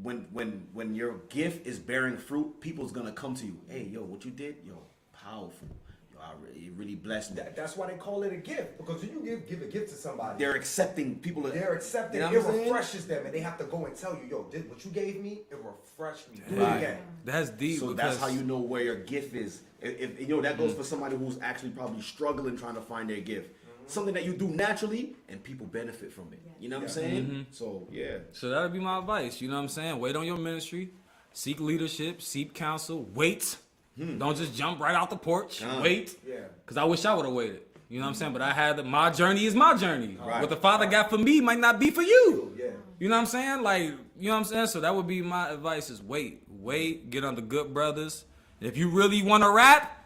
when your gift is bearing fruit, people's gonna come to you. Hey, yo, what you did, yo, powerful. Yo, it really blessed me. That's why they call it a gift. Because when you give a gift to somebody, They're accepting people. they're accepting. You know It what I'm saying? refreshes them, and they have to go and tell you, yo, what you gave me, it refreshed me. Do Right. it again. That's deep. So because that's how you know where your gift is. If you know, that goes for somebody who's actually probably struggling trying to find their gift. Something that you do naturally and people benefit from it. You know what I'm saying? So yeah. So that'll be my advice. You know what I'm saying? Wait on your ministry. Seek leadership. Seek counsel. Wait. Don't just jump right out the porch. Wait. Yeah. Because I wish I would have waited. You know what I'm saying? But I had my journey is my journey. Right. What the Father got for me might not be for you. Yeah. You know what I'm saying? Like, you know what I'm saying? So that would be my advice is wait. Wait. Get under good brothers. If you really want to rap,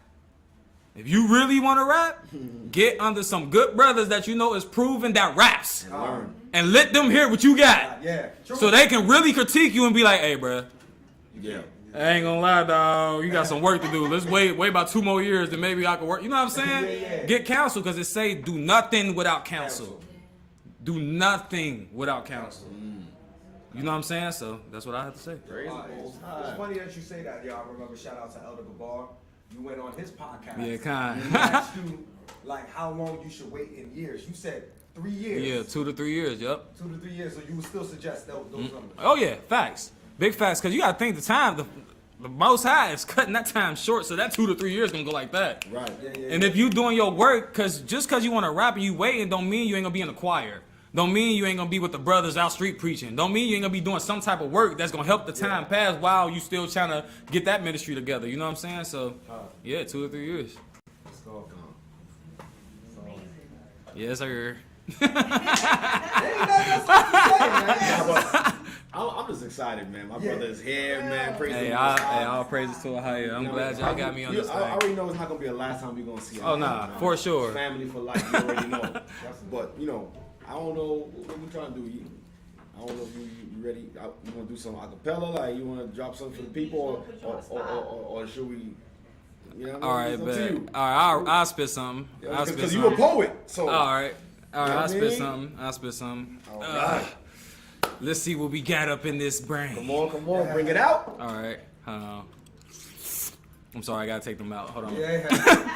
get under some good brothers that you know is proven that raps. Learn. And let them hear what you got. Yeah. True. So they can really critique you and be like, hey, bruh, Yeah. I ain't gonna lie, dog. You got some work to do. Let's wait about 2 more years, then maybe I can work. You know what I'm saying? Yeah. Get counsel, because it say do nothing without counsel. Do nothing without counsel. You know what I'm saying? So that's what I have to say. Praise the Most High. It's funny that you say that, y'all. I remember, shout out to Elder Gabar. You went on his podcast. Yeah, kind. He asked you, like, how long you should wait in years. You said 3 years. Yeah, 2 to 3 years, yep. 2 to 3 years. So you would still suggest those numbers. Oh, yeah, facts. Big facts, because you got to think the time. the Most High is cutting that time short, so that 2 to 3 years gonna go like that. Right. And if you doing your work, just cause you want to rap and you waiting, don't mean you ain't gonna be in the choir. Don't mean you ain't gonna be with the brothers out street preaching. Don't mean you ain't gonna be doing some type of work that's gonna help the time pass while you still trying to get that ministry together. You know what I'm saying? So, yeah, 2 or 3 years. Let's go. Yes, sir. I'm just excited, man. My brother is here, man. Praise Hey, the all praises to a higher. I'm glad y'all got me on this I thing. already know it's not gonna be the last time we're gonna see. Oh, nah, for sure. Family for life, you already know. But you know, I don't know what we trying to do. I don't know if you ready. You want to do some acapella, like you want to drop something for the people, or should we? You know, All right, it's up to bet. you. All right, I'll spit something. I'll spit Because you a something. poet, so. All right, You know I'll what I spit mean? something. I'll spit something. All right. Let's see what we got up in this brain. Come on, bring it out. All right. I'm sorry, I gotta take them out. Hold on. Yeah.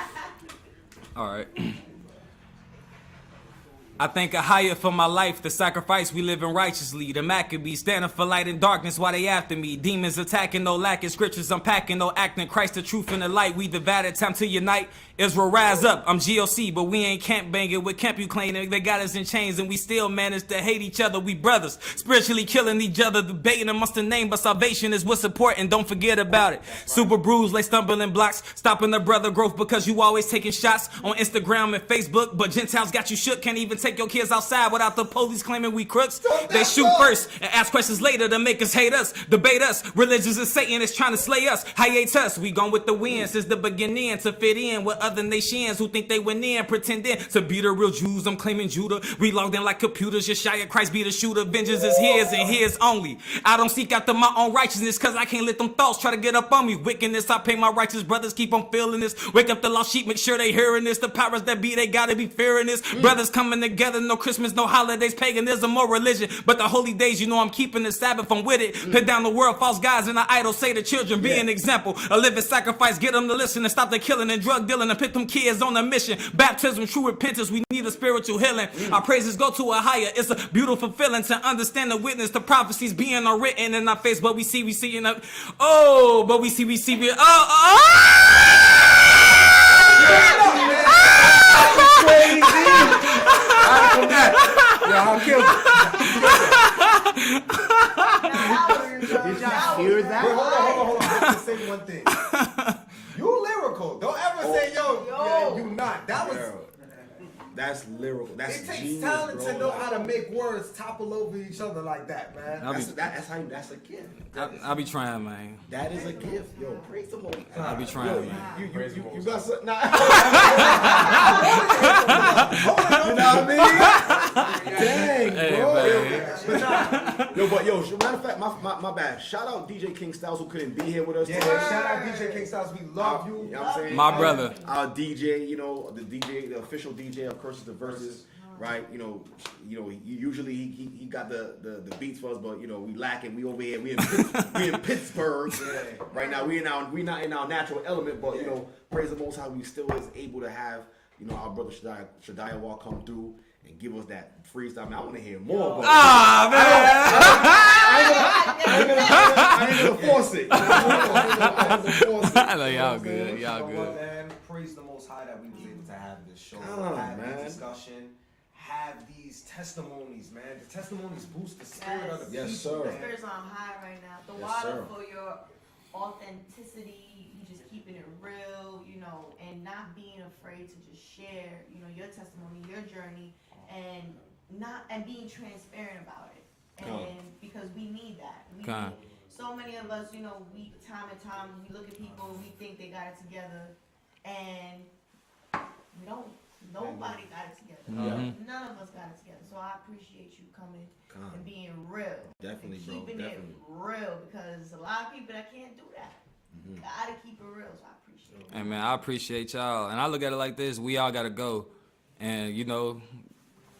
All right. I thank a higher for my life, the sacrifice we living righteously. The Maccabees standing for light and darkness while they after me. Demons attacking, no lacking, scriptures unpacking, no acting. Christ the truth and the light, we divided, time to unite. Israel rise up, I'm GOC, but we ain't camp banging with camp you claiming. They got us in chains and we still manage to hate each other. We brothers, spiritually killing each other, debating amongst the name, but salvation is what's important, don't forget about it. Super bruised like stumbling blocks, stopping the brother growth because you always taking shots on Instagram and Facebook, but Gentiles got you shook, can't even take your kids outside without the police claiming we crooks. They shoot first and ask questions later to make us hate us, debate us. Religions and Satan is trying to slay us, hiatus. We gone with the wind since the beginning to fit in with other nations who think they win in, pretending to be the real Jews. I'm claiming Judah. We logged in like computers. Yeshua Christ be the shooter. Vengeance is his and his only. I don't seek after my own righteousness because I can't let them thoughts try to get up on me. Wickedness, I pay my righteous brothers. Keep on feeling this. Wake up the lost sheep. Make sure they hearing this. The powers that be, they gotta be fearing this. Brothers coming together. No Christmas, no holidays. Paganism or religion. But the holy days, you know I'm keeping the Sabbath. I'm with it. Put down the world. False gods and the idols. Say the children be an example. A living sacrifice. Get them to listen and stop the killing and drug dealing and put them kids on a mission. Baptism, true repentance, we need a spiritual healing. Our praises go to a higher. It's a beautiful feeling to understand the witness, the prophecies being written in our face. But we see in the but we see Crazy. Y'all killed Did y'all hear that? Wait, hold on. I have to say one thing. You lyrical. Don't ever say yo. Yeah, you not. That was. That's lyrical. That's It takes genius, talent bro. to know how to make words topple over each other like that, man. That's a gift. I'll be trying, man. That is a gift. Yo, praise the Lord. I'll be trying, man. You got something? Nah. You know what I mean? Dang, Hey, bro. man. Matter of fact, my bad. Shout out DJ King Styles who couldn't be here with us Yeah, today. shout out DJ King Styles. We love you. You know what I'm saying? My brother. Our DJ, the official DJ of Curses the Verses, right? Usually he got the beats for us, but we lacking. We over here. We in Pittsburgh right now. We not in our natural element, but praise the Most High, we still is able to have our brother Shadayawar come through and give us that freestyle. Man, I want to hear more. But I ain't gonna force it. I know y'all good. Y'all good. Man, praise the Most High that we was able to have this show, Man. this discussion, have these testimonies, man. The testimonies boost the spirit of the people. Yes, sir. The spirit's on high right now. The Yes, water sir. for your authenticity, you just keeping it real, and not being afraid to just share, your testimony, your journey, and being transparent about it. And because we need that. So many of us, we time and time we look at people, we think they got it together, and we don't. Nobody got it together. None of us got it together. So I appreciate you coming and being real. Definitely, and bro. keeping it real, because a lot of people that can't do that. Gotta keep it real. So I appreciate it. Hey, man, I appreciate y'all. And I look at it like this. We all got to go. And,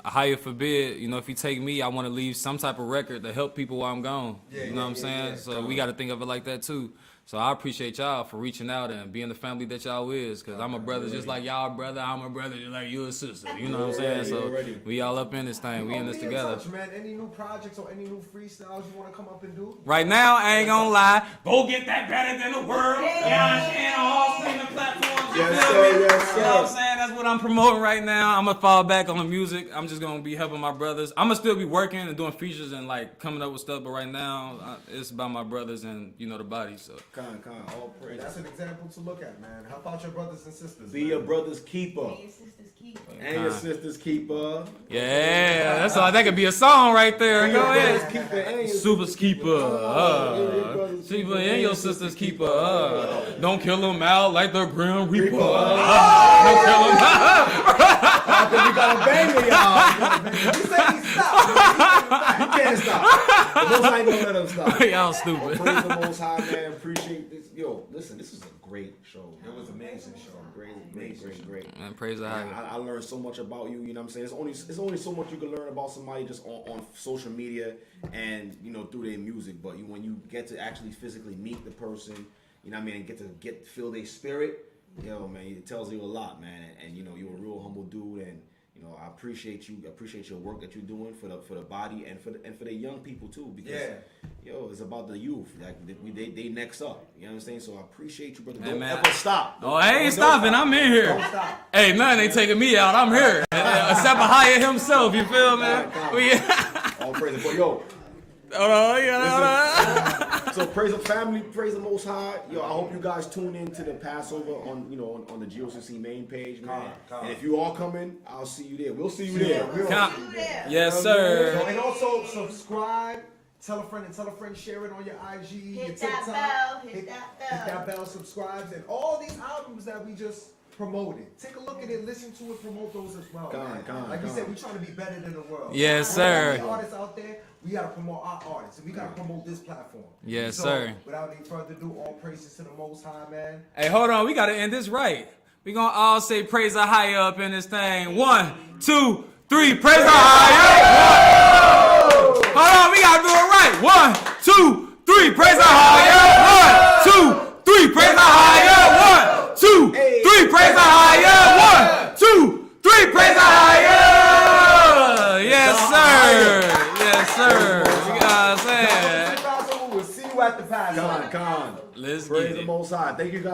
a higher forbid, if you take me, I want to leave some type of record to help people while I'm gone. You know what I'm saying? So we got to think of it like that, too. So I appreciate y'all for reaching out and being the family that y'all is, cause I'm a brother just like y'all brother. I'm a brother just like you a sister. You know what I'm saying? So we all up in this thing. We in this Be together. touch, man. Any new projects or any new freestyles you want to come up and do? Right now, I ain't gonna lie. Go get that better than the world. Yeah, and all streaming platforms. You Yes, feel sir, me? yes, You know what I'm sir. saying? That's what I'm promoting right now. I'm gonna fall back on the music. I'm just gonna be helping my brothers. I'm gonna still be working and doing features and like coming up with stuff, but right now it's about my brothers and the body. So All praise. That's an example to look at, man. Help out your brothers and sisters. Be man. your brother's keeper And your sister's keeper. and your sister's keeper. yeah, that's all. That could be a song right there. Be Go your brother's ahead. keeper and your Super's keeper. Keeper and your sister's keeper. Don't kill them out like the Grim Reaper. Don't kill them out. I think we got a banger, y'all. You said he stopped. You can't stop. The Most High ain't gonna let him stop. Y'all stupid. Praise the Most High, man. Appreciate this. Yo, listen, this is a great show. It was an amazing show. Great. Man, praise the Man, high. I learned so much about you. You know what I'm saying? It's only so much you can learn about somebody just on social media and through their music. But when you get to actually physically meet the person, you know what I mean, and get to feel their spirit, man, it tells you a lot, man. And you're a real humble dude, and I appreciate you. I appreciate your work that you're doing for the body and for the young people too. Because it's about the youth. Like they next up. You know what I'm saying? So I appreciate you, brother. Don't man, ever stop. Oh, I ain't stopping. I'm in here. Don't stop. Hey, nothing ain't taking me out. I'm here. Except for Haya himself. You feel me? All praise. But yo. Hold on. So praise the family, praise the Most High. Yo, I hope you guys tune in to the Passover on on the GOCC main page, man. And if you all coming, I'll see you there. We'll see you there. Come. Yes, sir. And also subscribe. Tell a friend, share it on your IG, your Hit TikTok. that bell. Hit that Hit that bell, subscribes, and all these albums that we just promoted. Take a look at it, listen to it, promote those as well. Like you said, we're trying to be better than the world. Yes, All sir. the artists out there, we gotta promote our artists, and we gotta promote this platform. Yes, So, sir. Without any further ado, all praises to the Most High, man. Hey, hold on. We got to end this right. We going to all say praise the higher up in this thing. 1, 2, 3. Praise the higher. Hold on. We got to do it right. 1, 2, 3. Praise the higher. 1, 2, 3. Praise the higher. 1, 2, 3. Praise the higher. 1, 2, 3. Praise the higher. Yes, sir. Yes, sir. You know what I'm saying? We'll see you at the Passover. Con. Let's Praise get the it. Most High. Thank you guys.